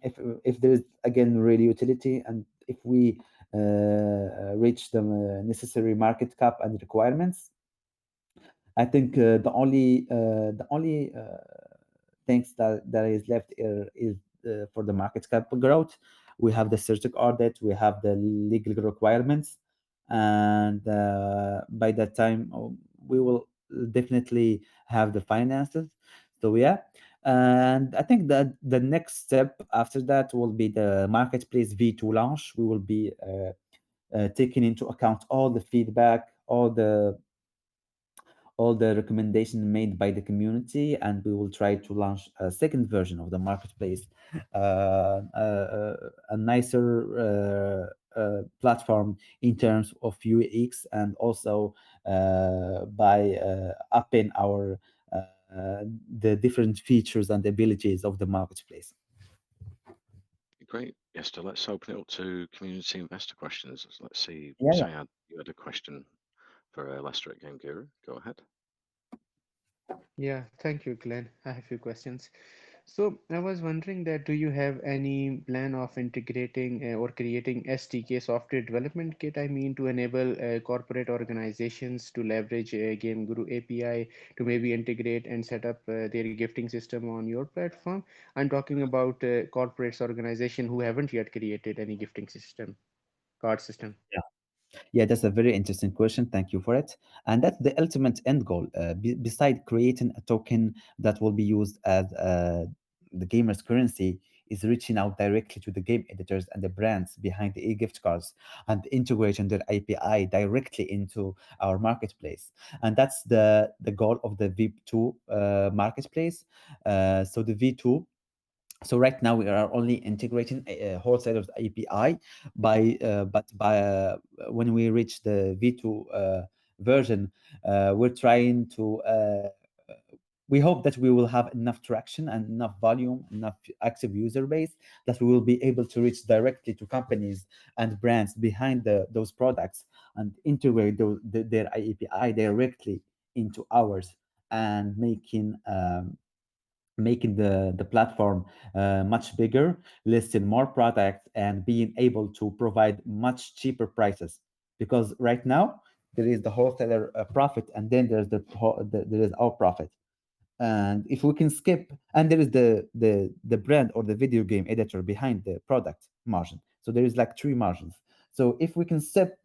if if there is again real utility, and if we reach the necessary market cap and requirements. I think the only things that is left is for the market cap growth. We have the certic audit, we have the legal requirements, and by that time we will definitely have the finances. So yeah, and I think that the next step after that will be the marketplace V2 launch. We will be taking into account all the feedback, all the recommendations made by the community, and we will try to launch a second version of the marketplace, a nicer platform in terms of UX, and also by upping our the different features and abilities of the marketplace. Great. Esther, let's open it up to community investor questions. Let's see. Yeah, yeah. Sayad, you had a question for Lester at Game Guru. Go ahead. Yeah, thank you, Glenn. I have a few questions. So I was wondering that do you have any plan of integrating or creating SDK software development kit, I mean, to enable corporate organizations to leverage Game Guru API to maybe integrate and set up their gifting system on your platform? I'm talking about corporates organization who haven't yet created any gifting system, card system. Yeah, that's a very interesting question. Thank you for it. And that's the ultimate end goal. Beside creating a token that will be used as the gamer's currency, is reaching out directly to the game editors and the brands behind the e-gift cards and integrating their API directly into our marketplace. And that's the goal of the VIP2 marketplace. So the V2, so right now we are only integrating a wholesalers API but by when we reach the V2 version, we're trying to we hope that we will have enough traction and enough volume, enough active user base, that we will be able to reach directly to companies and brands behind those products, and integrate their API directly into ours, and making the platform much bigger, listing more products, and being able to provide much cheaper prices. Because right now there is the wholesaler profit, and then there's there is our profit. And if we can skip, and there is the brand or the video game editor behind the product margin. So there is like three margins. So if we can skip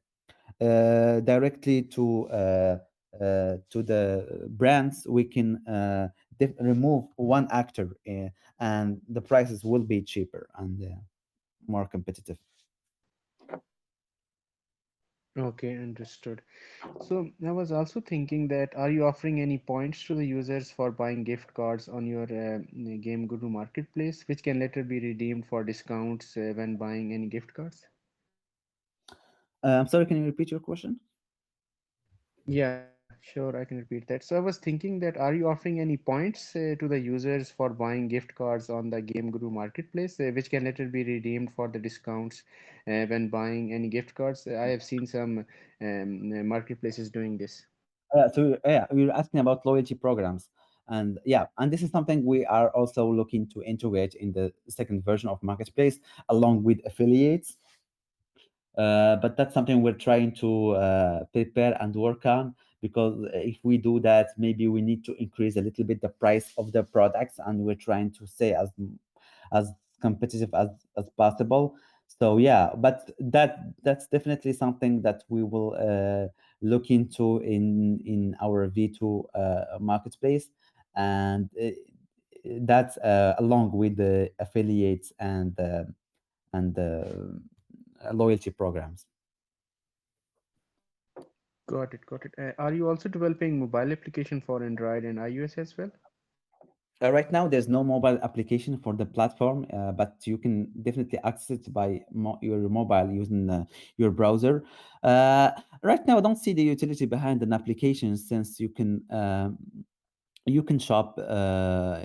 directly to the brands, we can remove one actor, and the prices will be cheaper and more competitive. Okay, understood. So I was also thinking that are you offering any points to the users for buying gift cards on your Game Guru marketplace, which can later be redeemed for discounts when buying any gift cards? I'm sorry, can you repeat your question? Yeah, sure, I can repeat that. So I was thinking that are you offering any points to the users for buying gift cards on the Game Guru marketplace, which can later be redeemed for the discounts when buying any gift cards? I have seen some marketplaces doing this. So yeah, we were asking about loyalty programs, and yeah, and this is something we are also looking to integrate in the second version of marketplace, along with affiliates. But that's something we're trying to prepare and work on, because if we do that, maybe we need to increase a little bit the price of the products, and we're trying to stay as competitive as possible. So yeah, but that's definitely something that we will look into in our V2 marketplace, and that's along with the affiliates and loyalty programs. Got it, got it. Are you also developing mobile application for Android and iOS as well? Right now, there's no mobile application for the platform, but you can definitely access it by your mobile using your browser. Uh, right now, I don't see the utility behind an application, since you can shop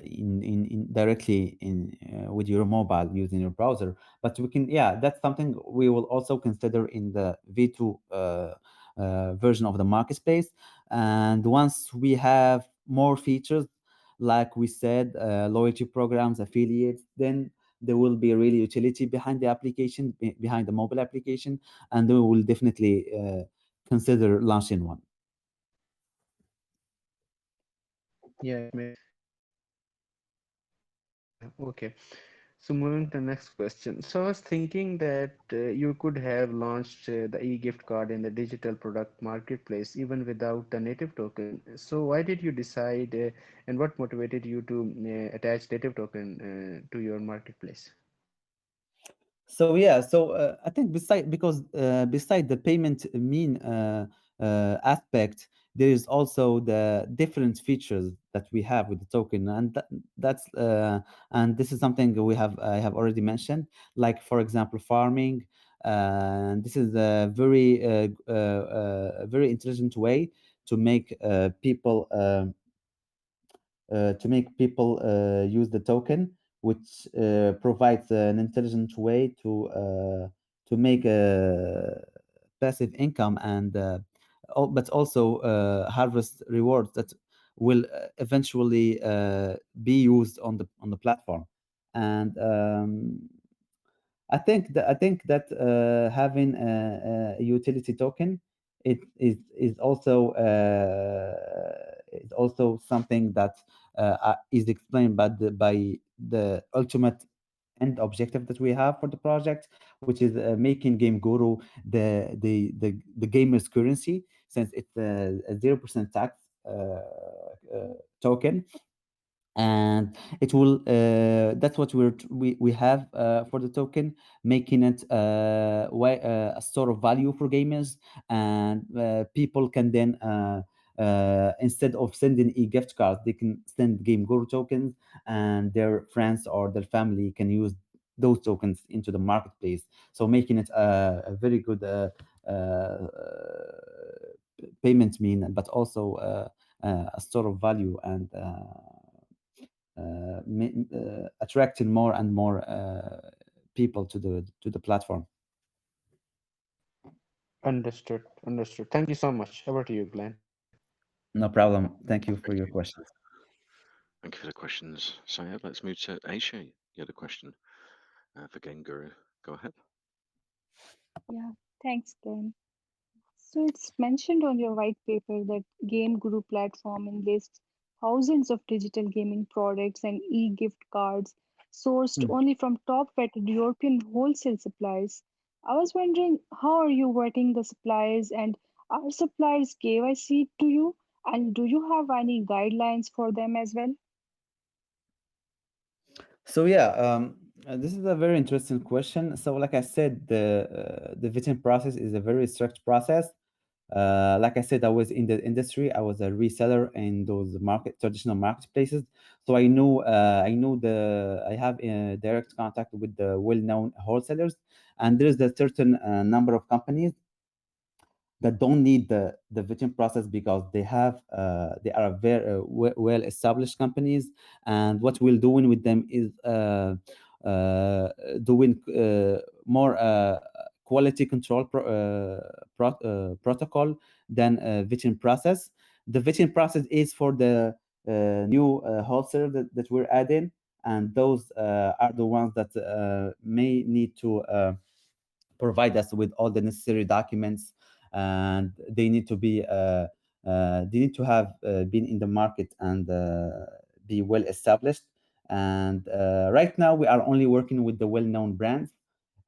in directly in with your mobile using your browser. But we can, yeah, that's something we will also consider in the V2 version of the marketplace. And once we have more features, like we said, loyalty programs, affiliates, then there will be real utility behind the application, behind the mobile application, and we will definitely consider launching one. Yeah, it makes. Okay. So moving to the next question. So I was thinking that you could have launched the e-gift card in the digital product marketplace even without the native token. So why did you decide, and what motivated you to attach native token to your marketplace? So yeah, so I think beside the payment mean aspect, there is also the different features that we have with the token, and and this is something I have already mentioned, like for example farming. And this is a very intelligent way to make people use the token, which provides an intelligent way to make a passive income, and but also harvest rewards that will eventually be used on the platform. And I think that having a utility token, it is also something that is explained by the ultimate end objective that we have for the project, which is making Game Guru the gamer's currency, since it's a 0% tax token. And it will that's what we have for the token, making it a store of value for gamers. And people can then instead of sending e-gift cards, they can send Game Guru tokens, and their friends or their family can use those tokens into the marketplace, so making it a very good payment mean, but also a store of value, and attracting more and more people to the platform. Understood, understood. Thank you so much. Over to you, Glenn. No problem. Thank you for Thank your you. questions. Thank you for the questions, Syed. Let's move to Aisha. You had a question for Game Guru. Go ahead. Yeah, thanks, Glenn. So it's mentioned on your white paper that Game Guru platform enlists thousands of digital gaming products and e-gift cards sourced Mm. only from top-rated European wholesale suppliers. I was wondering, how are you vetting the suppliers, and are suppliers KYC to you? And do you have any guidelines for them as well? So yeah, this is a very interesting question. So like I said, the vetting process is a very strict process. Like I said, I was in the industry. I was a reseller in those traditional marketplaces. So I have direct contact with the well-known wholesalers, and there is a certain number of companies that don't need the vetting process, because they are very well established companies. And what we're doing with them is doing more quality control protocol than vetting process. The vetting process is for the new wholesaler that we're adding, and those are the ones that may need to provide us with all the necessary documents, and they need to be They need to have been in the market and be well established. And right now, we are only working with the well-known brands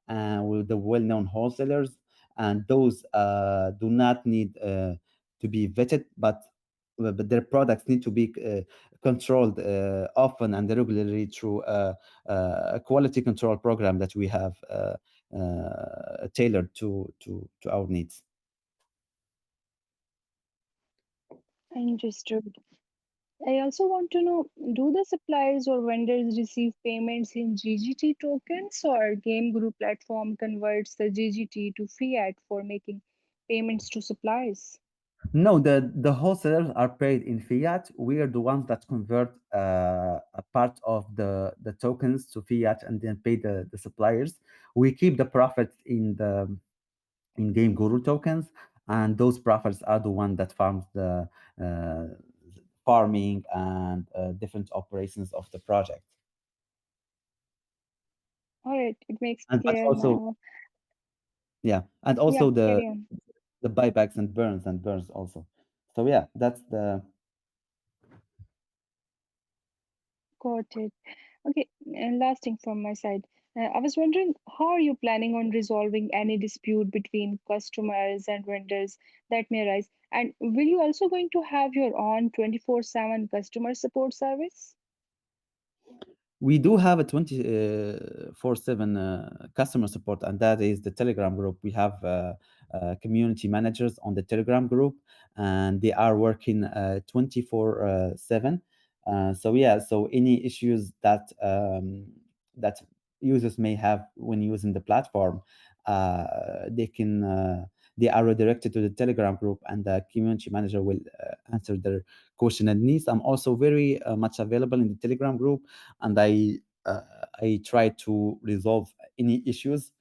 and with the well-known wholesalers, and those do not need to be vetted, but their products need to be controlled often and regularly through a quality control program that we have tailored to our needs. Understood. I also want to know, do the suppliers or vendors receive payments in GGT tokens, or Game Group platform converts the GGT to fiat for making payments to suppliers? No, the wholesalers are paid in fiat. We are the ones that convert a part of the tokens to fiat and then pay the suppliers. We keep the profits in Game Guru tokens, and those profits are the one that farms the uh, farming and different operations of the project. All right, it makes And but clear also, now. yeah, and Yeah, also carry on. the buybacks and burns also. So yeah, that's the Got it. Okay, and last thing from my side. I was wondering, how are you planning on resolving any dispute between customers and vendors that may arise? And will you also going to have your own 24/7 customer support service? we do have a 24/7 customer support, and that is the Telegram group. We have community managers on the Telegram group, and they are working 24/7. So yeah, so any issues that users may have when using the platform, uh, they can they are redirected to the Telegram group, and the community manager will answer their question and needs. I'm also very much available in the Telegram group, and uh, I try to resolve any issues,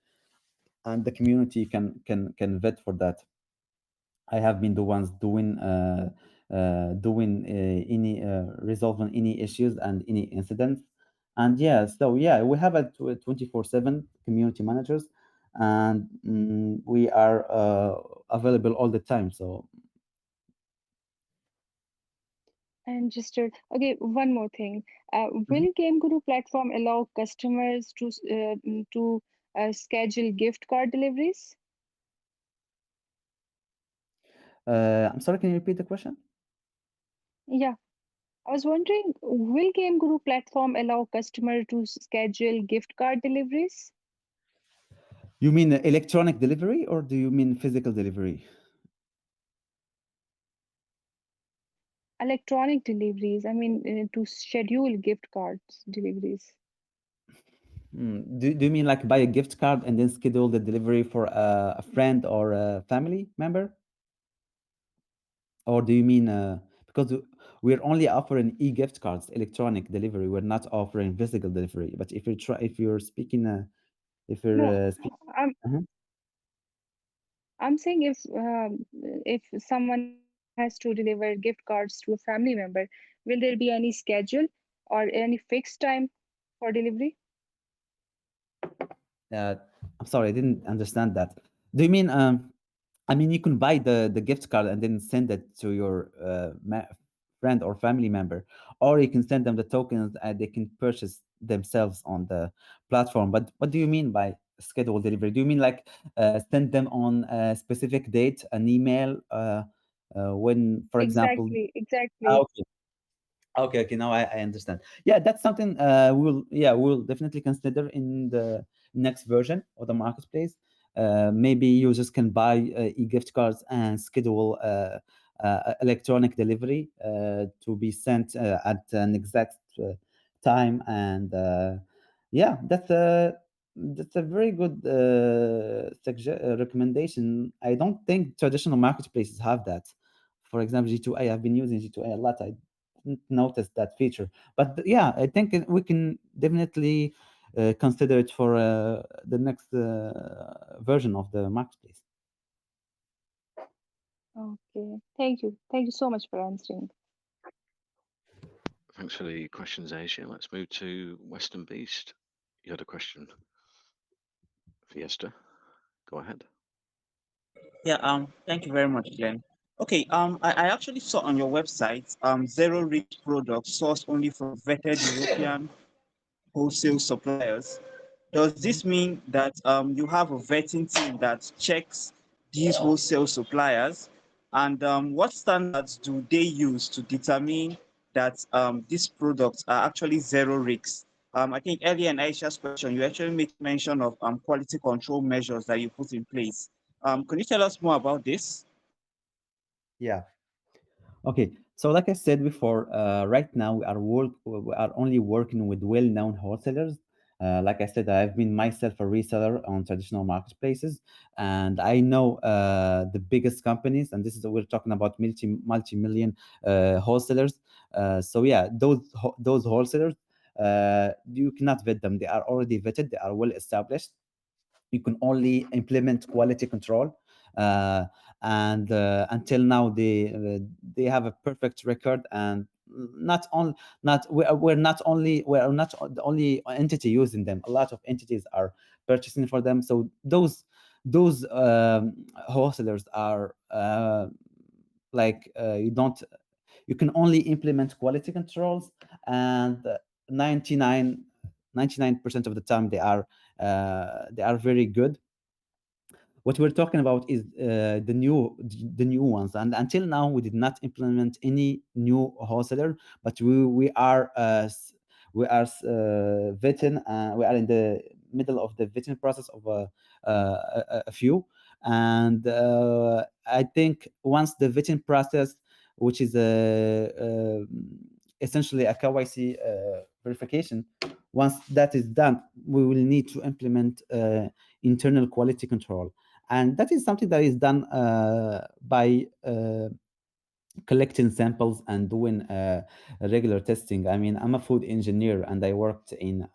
and the community can vet for that. I have been the ones doing any resolving any issues and any incidents, and yeah, so yeah, we have a 24/7 community managers, and we are available all the time. So And just okay, one more thing. mhm. Will Game Guru platform allow customers to schedule gift card deliveries? I'm sorry, can you repeat the question? Yeah, I was wondering, will Game Guru platform allow customer to schedule gift card deliveries? You mean electronic delivery or do you mean physical delivery? Electronic deliveries, I mean, to schedule gift cards deliveries. Do you mean like buy a gift card and then schedule the delivery for a friend or a family member? Or do you mean because we're only offering e-gift cards, electronic delivery. We're not offering physical delivery. But if you're speaking, if No, you're speaking, I'm uh I'm saying if someone has to deliver gift cards to a family member, will there be any schedule or any fixed time for delivery? uh, I'm sorry, I didn't understand that. Do you mean I mean, you can buy the gift card and then send it to your friend or family member, or you can send them the tokens and they can purchase themselves on the platform. But what do you mean by scheduled delivery? Do you mean like send them on a specific date, an email, when, for example, Exactly, exactly. okay, okay, okay. Now I understand. Yeah, that's something we'll definitely consider in the next version of the marketplace. Maybe users can buy e-gift cards and schedule electronic delivery to be sent at an exact time. And yeah, that's a very good recommendation. I don't think traditional marketplaces have that. For example, G2A, I've been using G2A a lot. I didn't notice that feature. But yeah, I think we can definitely consider it for the next version of the marketplace. Okay. Thank you. Thank you so much for answering. Thanks for the questions, Asia. Let's move to Western Beast. You had a question, Fiesta. Go ahead. Yeah, thank you very much, Glenn. Okay, I actually saw on your website zero risk products sourced only from vetted European wholesale suppliers. Does Mhm. this mean that you have a vetting team that checks these wholesale suppliers? And what standards do they use to determine that these products are actually zero risks? I think earlier in Aisha's question, you actually make mention of quality control measures that you put in place. Can you tell us more about this? Yeah. Okay, so like I said before, right now we are only working with well-known wholesalers. Like I said, I've been myself a reseller on traditional marketplaces, and I know the biggest companies, and this is we're talking about multi-million wholesalers. So yeah, those wholesalers, you cannot vet them. They are already vetted. They are well established. You can only implement quality control, uh, and until now they have a perfect record. And not on not we are not the only entity using them. A lot of entities are purchasing for them. So those wholesalers are you don't you can only implement quality controls, and 99 99% of the time they are very good. What we're talking about is the new ones, and until now we did not implement any new wholesaler, but vetting. We are in the middle of the vetting process of a few. And I think once the vetting process, which is essentially a KYC verification, once that is done, we will need to implement internal quality control. And that is something that is done by collecting samples and doing regular testing. I mean, I'm a food engineer and I worked in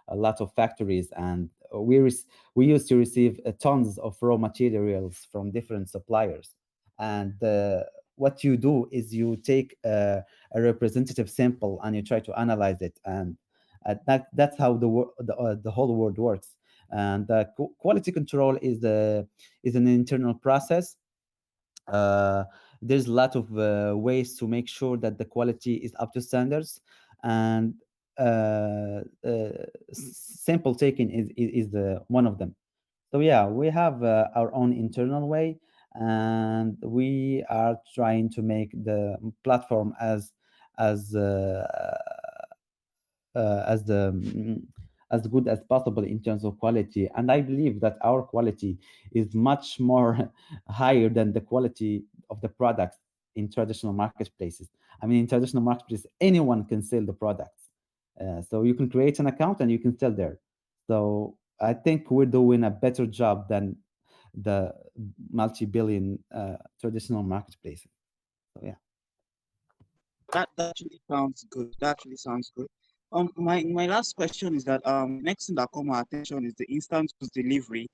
a lot of factories, and we used to receive tons of raw materials from different suppliers. And what you do is you take a representative sample and you try to analyze it, and that's how the whole world works. And quality control is an internal process. uh, there's a lot of ways to make sure that the quality is up to standards. And sample taking is the one of them. So yeah, we have our own internal way, and we are trying to make the platform as the as good as possible in terms of quality. And I believe that our quality is much more higher than the quality of the products in traditional marketplaces. I mean, in traditional marketplaces, anyone can sell the products. So you can create an account and you can sell there. So I think we're doing a better job than the multi-billion traditional marketplaces. So yeah. That actually sounds good. That actually sounds good. My last question is that the next thing that caught my attention is the instant goods delivery,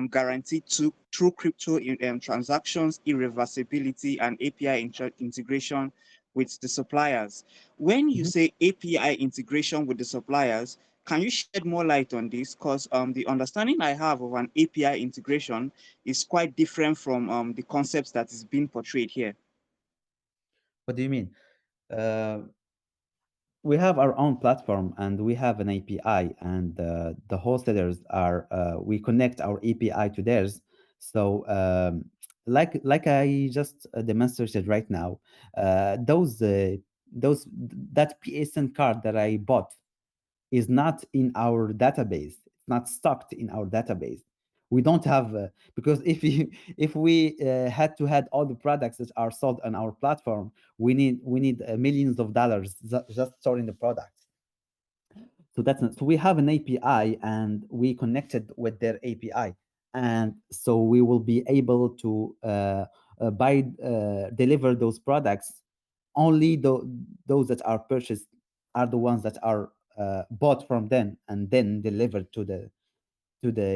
guaranteed to through crypto transactions, irreversibility, and API integration with the suppliers. When you Mhm. say API integration with the suppliers, can you shed more light on this? Because the understanding I have of an API integration is quite different from the concepts that is being portrayed here. What do you mean? Uh, we have our own platform and we have an API, and the wholesalers are we connect our API to theirs. So like I just demonstrated right now, those that PSN card that I bought is not in our database. It's not stocked in our database. We don't have because if we had to had all the products that are sold on our platform, we need millions of dollars just storing the products. So that's not, so we have an API and we connected with their API, and so we will be able to buy deliver those products. Only those that are purchased are the ones that are bought from them and then delivered to the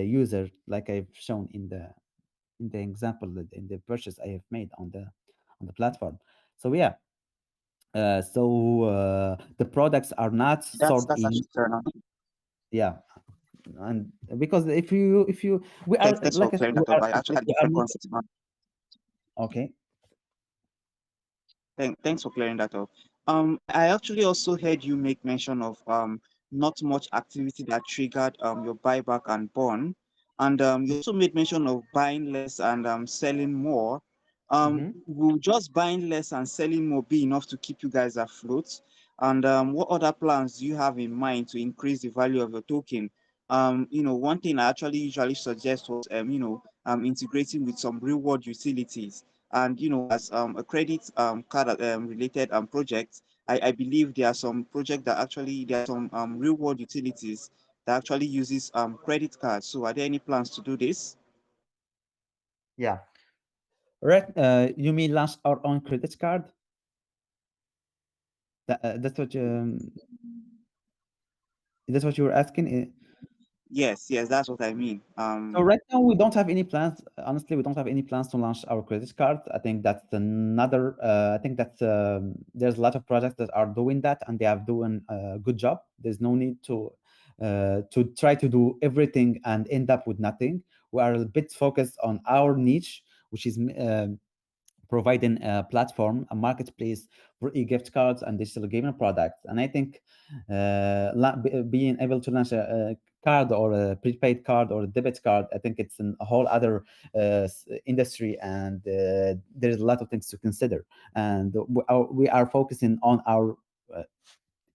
user, like I've shown in the example in the purchase I have made on the platform. So yeah, the products are not That's sold that's in. actually fair enough. Yeah. And because if you we are Thanks for like I said, clearing that up. I actually had a we are different not concept in mind. okay. Thanks for clearing that up. I actually also heard you make mention of not much activity that triggered your buyback and burn, and you also made mention of buying less and selling more. Mm-hmm. Will just buying less and selling more be enough to keep you guys afloat? And what other plans do you have in mind to increase the value of your token? One thing I actually usually suggest was integrating with some reward utilities. And as a credit card related project, I believe there are some projects that actually there are some reward utilities that actually uses credit cards. So are there any plans to do this? Yeah. Right. You mean launch our own credit card? That's what that's what you were asking. Yes, that's what I mean. So right now we don't have any plans. Honestly, we don't have any plans to launch our credit card. I think that's another. I think that there's a lot of projects that are doing that, and they are doing a good job. There's no need to try to do everything and end up with nothing. We are a bit focused on our niche, which is providing a platform, a marketplace for e-gift cards and digital gaming products. And I think being able to launch a card or a prepaid card or a debit card, I think it's a whole other industry, and there's a lot of things to consider. And we are focusing on our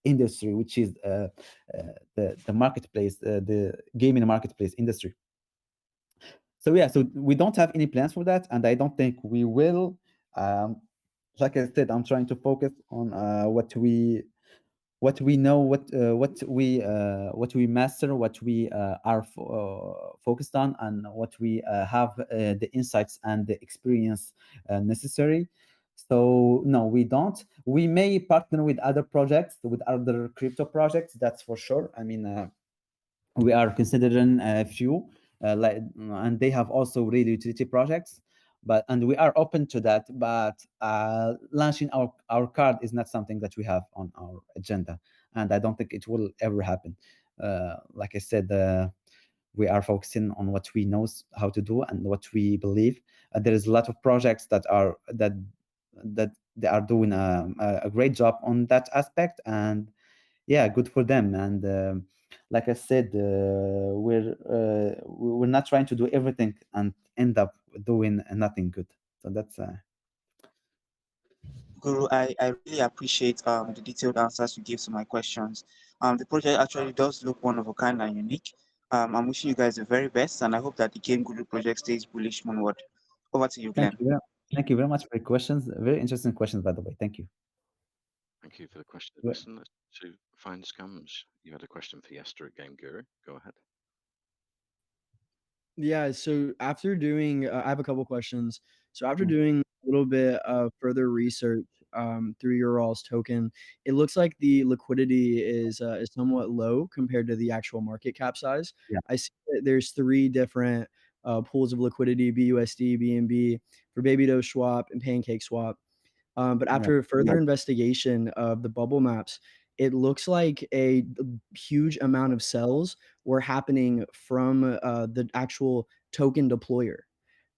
industry, which is the marketplace, the gaming marketplace industry. So yeah, so we don't have any plans for that, and I don't think we will. Um, like I said, I'm trying to focus on what we know, what we master, what we are focused on, and what we have the insights and the experience necessary. So no, we don't. We may partner with other projects, with other crypto projects. That's for sure. I mean. We are considering a few and they have also real utility projects, but and we are open to that, but launching our card is not something that we have on our agenda, and I don't think it will ever happen. Like I said, we are focusing on what we know how to do and what we believe. There is a lot of projects that they are doing a great job on that aspect, and yeah, good for them. And like I said, we're not trying to do everything and end up doing nothing good. So that's Guru, I really appreciate the detailed answers you gave to my questions. The project actually does look one of a kind and unique. I'm wishing you guys the very best, and I hope that the Game Guru project stays bullish onward. Over to you, thank Glenn. you thank you very much for your questions. Very interesting questions, by the way. Thank you. Thank you for the question. Well, Listen, let's to find scams. You had a question for Yester at Game Guru. Go ahead. Yeah, so after doing, I have a couple questions. So after mm, doing a little bit of further research through your all's token, it looks like the liquidity is somewhat low compared to the actual market cap size. yeah. I see that there's three different pools of liquidity: BUSD, BNB, for Baby Doge Swap, and Pancake Swap. But Yeah. after further investigation of the bubble maps, it looks like a huge amount of cells were happening from the actual token deployer.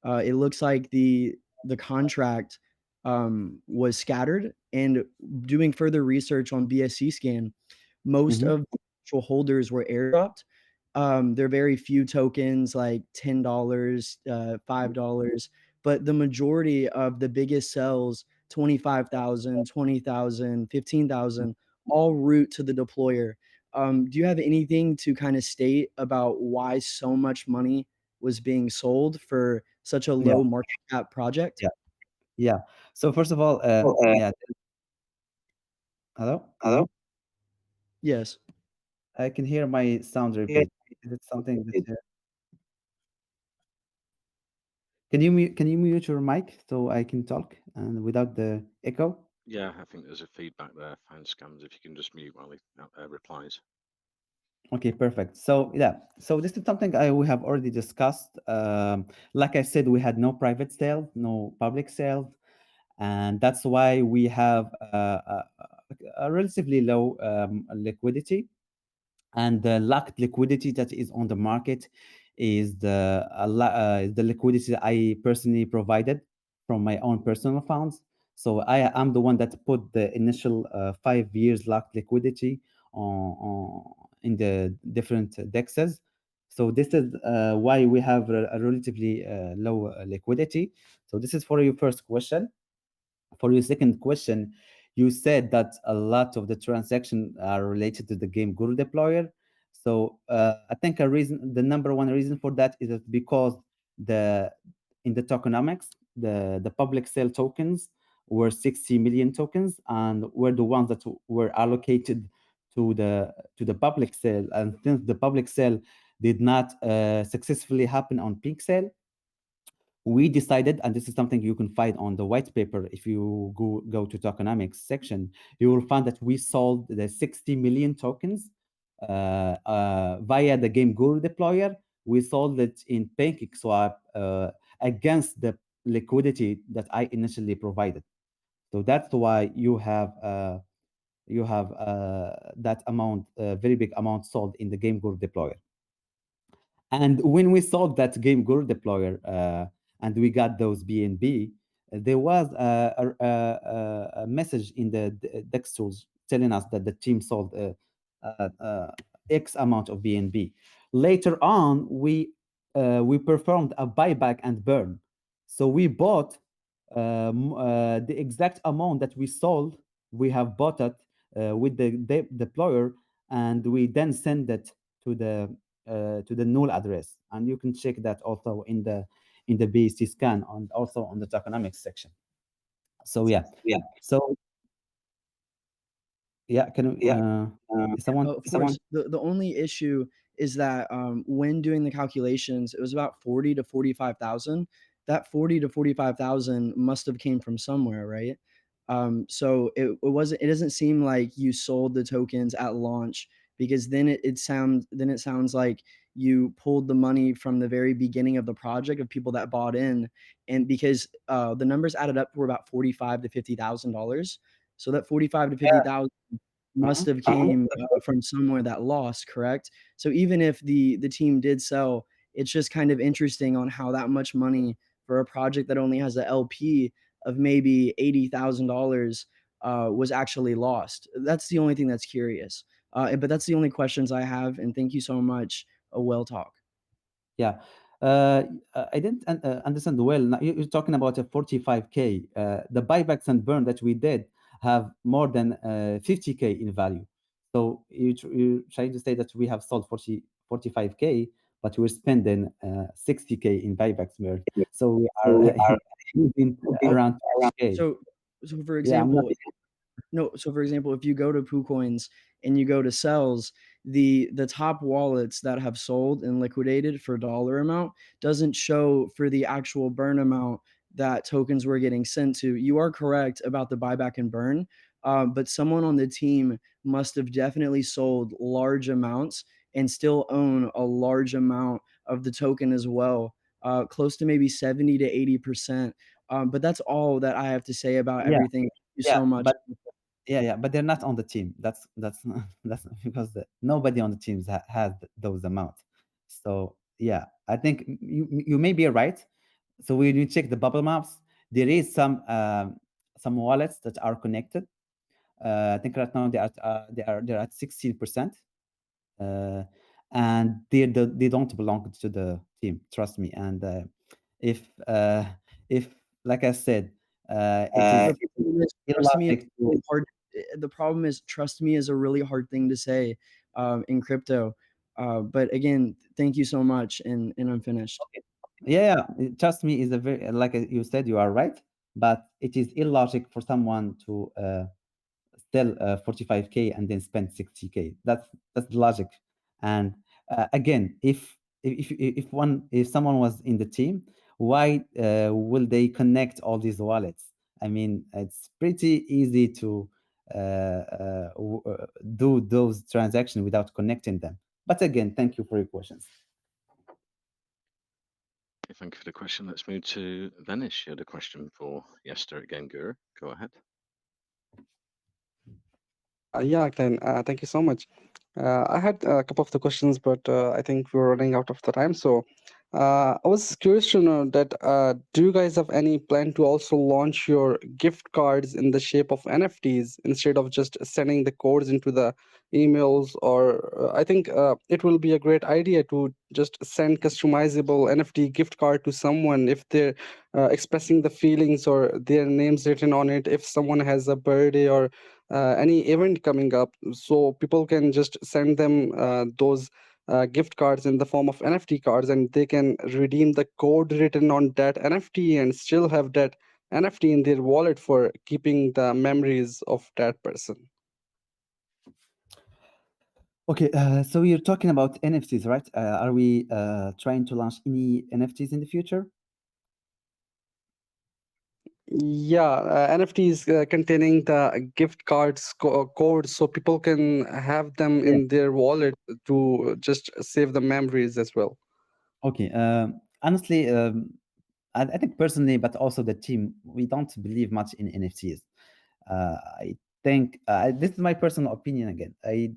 It looks like the contract was scattered, and doing further research on BSC scan, most Hmm. of the actual holders were airdropped. There are very few tokens like $10, $5, but the majority of the biggest cells, 25,000, 20,000, 15,000, all route to the deployer. Do you have anything to kind of state about why so much money was being sold for such a Yeah. low market cap project? Yeah. Yeah. So first of all, yeah. Hello. Mhm. Yes. I can hear my sound repeat. Is it something that can you mute your mic so I can talk and without the echo? Yeah, I think there's a feedback there. Find scams. If you can just mute while he replies. Okay, perfect. So yeah, so this is something we have already discussed. Like I said, we had no private sales, no public sales, and that's why we have a relatively low liquidity. And the lacked liquidity that is on the market is the liquidity I personally provided from my own personal funds. So I am the one that put the initial 5 years locked liquidity in the different dexes. So this is why we have a relatively low liquidity. So this is for your first question. For your second question, you said that a lot of the transactions are related to the Game Guru deployer. So I think the number one reason for that is that because the in the tokenomics, the public sale tokens were 60 million tokens and were the ones that were allocated to the public sale. And since the public sale did not successfully happen on peak sale, we decided, and this is something you can find on the white paper, if you go to tokenomics section, you will find that we sold the 60 million tokens via the Game Guru deployer. We sold it in PancakeSwap against the liquidity that I initially provided. So that's why you have that amount, very big amount sold in the Game Guru deployer. And when we sold that GameGuru deployer and we got those BNB, there was a message in the DEX tools telling us that the team sold X amount of BNB. Later on, we performed a buyback and burn. So we bought the exact amount that we sold. We have bought it with the deployer, and we then send it to the null address, and you can check that also in the BSC scan and also on the tokenomics section. So yeah, so yeah, can someone? Of course, the only issue is that when doing the calculations, it was about 40 to 45,000. That 40 to 45,000 must have came from somewhere, right? So it wasn't. It doesn't seem like you sold the tokens at launch, because then it sounds like you pulled the money from the very beginning of the project of people that bought in, and because the numbers added up were about $45,000 to $50,000. So that 45 to 50,000 must have came from somewhere that lost, correct? So even if the team did sell, it's just kind of interesting on how that much money for a project that only has a LP of maybe $80,000 was actually lost. That's the only thing that's curious. But that's the only questions I have. And thank you so much, Well Talk. Yeah. I didn't understand well. Now, you're talking about a 45K. The buybacks and burn that we did have more than 50K in value. So you're trying to say that we have sold 45K, but we're spending 60K in buybacks burn. So we are using around 20K. So for Yeah, I'm not. example, no, so for example, if you go to PooCoins and you go to sells, the top wallets that have sold and liquidated for dollar amount doesn't show for the actual burn amount that tokens were getting sent to. You are correct about the buyback and burn, but someone on the team must have definitely sold large amounts and still own a large amount of the token as well, close to maybe 70 to 80%. But that's all that I have to say about Yeah, everything. Thank you yeah, so much. but they're not on the team. That's that's because nobody on the teams has those amounts. So yeah, I think you may be right. So when you check the bubble maps, there is some wallets that are connected. I think right now they're at 16%, and they don't belong to the team. Trust me. And if uh, if like I said, it is Trust me, illogic it's really hard. The problem is, trust me is a really hard thing to say in crypto. But again, thank you so much, and I'm finished. Yeah, trust me is a very, like you said, you are right, but it is illogic for someone to sell 45K and then spend 60K. That's the logic. And again, if someone was in the team, why will they connect all these wallets? I mean, it's pretty easy to do those transactions without connecting them. But again, thank you for your questions. Thank you for the question. Let's move to Venice. You had a question for Yester at GameGuru. Go ahead. Yeah, Glenn, thank you so much. I had a couple of the questions, but I think we're running out of the time. So I was curious to know that do you guys have any plan to also launch your gift cards in the shape of NFTs instead of just sending the codes into the emails? Or I think it will be a great idea to just send customizable NFT gift card to someone if they're expressing the feelings or their names written on it. If someone has a birthday or any event coming up, so people can just send them those gift cards in the form of NFT cards, and they can redeem the code written on that NFT and still have that NFT in their wallet for keeping the memories of that person. Okay, so you're talking about NFTs, right? Are we trying to launch any NFTs in the future? Yeah, NFTs containing the gift cards codes, so people can have them Yeah. in their wallet to just save the memories as well. Okay. Honestly, I think personally, but also the team, we don't believe much in NFTs. I think this is my personal opinion again. I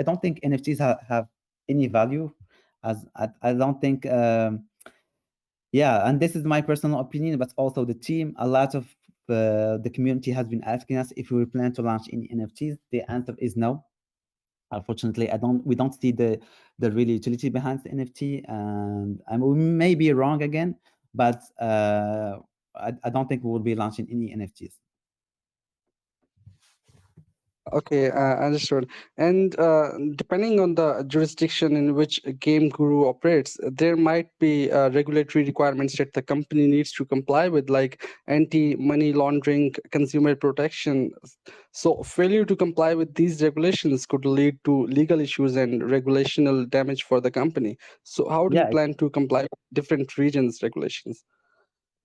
don't think NFTs have any value. I don't think. Yeah, and this is my personal opinion, but also the team. A lot of the community has been asking us if we plan to launch any NFTs. The answer is no. Unfortunately, I don't. We don't see the real utility behind the NFT, and we may be wrong again, but I don't think we will be launching any NFTs. Okay, understood. And depending on the jurisdiction in which a Game Guru operates, there might be regulatory requirements that the company needs to comply with, like anti-money laundering, consumer protection. So, failure to comply with these regulations could lead to legal issues and regulational damage for the company. So, how do you Yeah, plan to comply with different regions' regulations?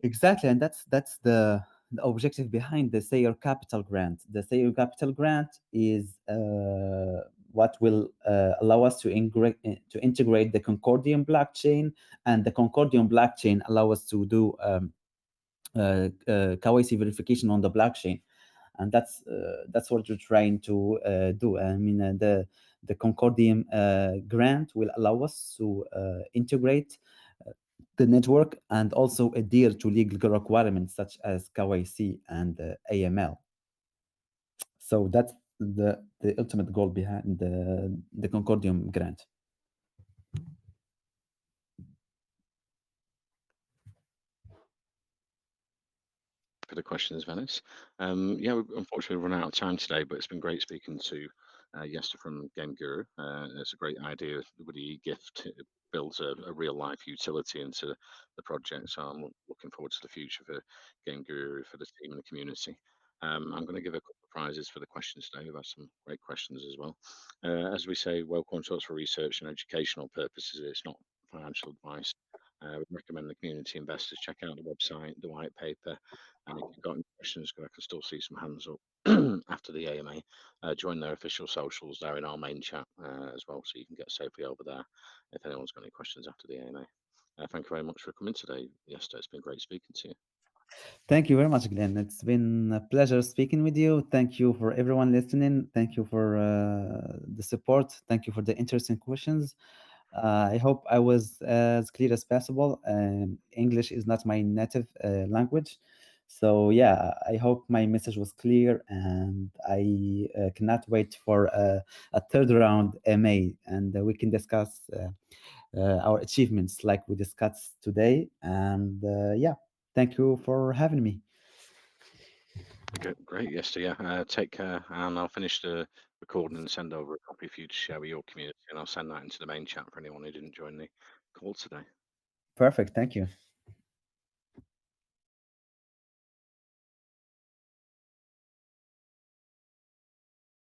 exactly, and that's the objective behind the Say Your Capital grant. The Say Your Capital grant is what will allow us to integrate the Concordium blockchain, and the Concordium blockchain allow us to do KYC verification on the blockchain, and that's what we're trying to do. I mean, the Concordium grant will allow us to integrate the network and also adhere to legal requirements such as KYC and AML. So that's the ultimate goal behind the Concordium grant. For the questions, Venice. Yeah, we've unfortunately run out of time today, but it's been great speaking to Yester from GameGuru. It's a great idea with the gift. It builds a real life utility into the project. So I'm looking forward to the future for GameGuru, for the team and the community. I'm going to give a couple of prizes for the questions today. We've had some great questions as well. As we say, welcome talks for research and educational purposes. It's not financial advice. We recommend the community investors check out the website, the white paper, and if you've got any questions, 'cause I can still see some hands up after the AMA, join their official socials there in our main chat as well, so you can get safely over there if anyone's got any questions after the AMA. Thank you very much for coming today. Yes, it's been great speaking to you. Thank you very much, Glenn. It's been a pleasure speaking with you. Thank you for everyone listening. Thank you for the support. Thank you for the interesting questions. I hope I was as clear as possible. English is not my native language. So, yeah, I hope my message was clear, and I cannot wait for a third round MA, and we can discuss our achievements like we discussed today. And yeah, thank you for having me. Great, yes, so yeah. Take care, and I'll finish the recording and send over a copy for you to share with your community, and I'll send that into the main chat for anyone who didn't join the call today. Perfect. Thank you.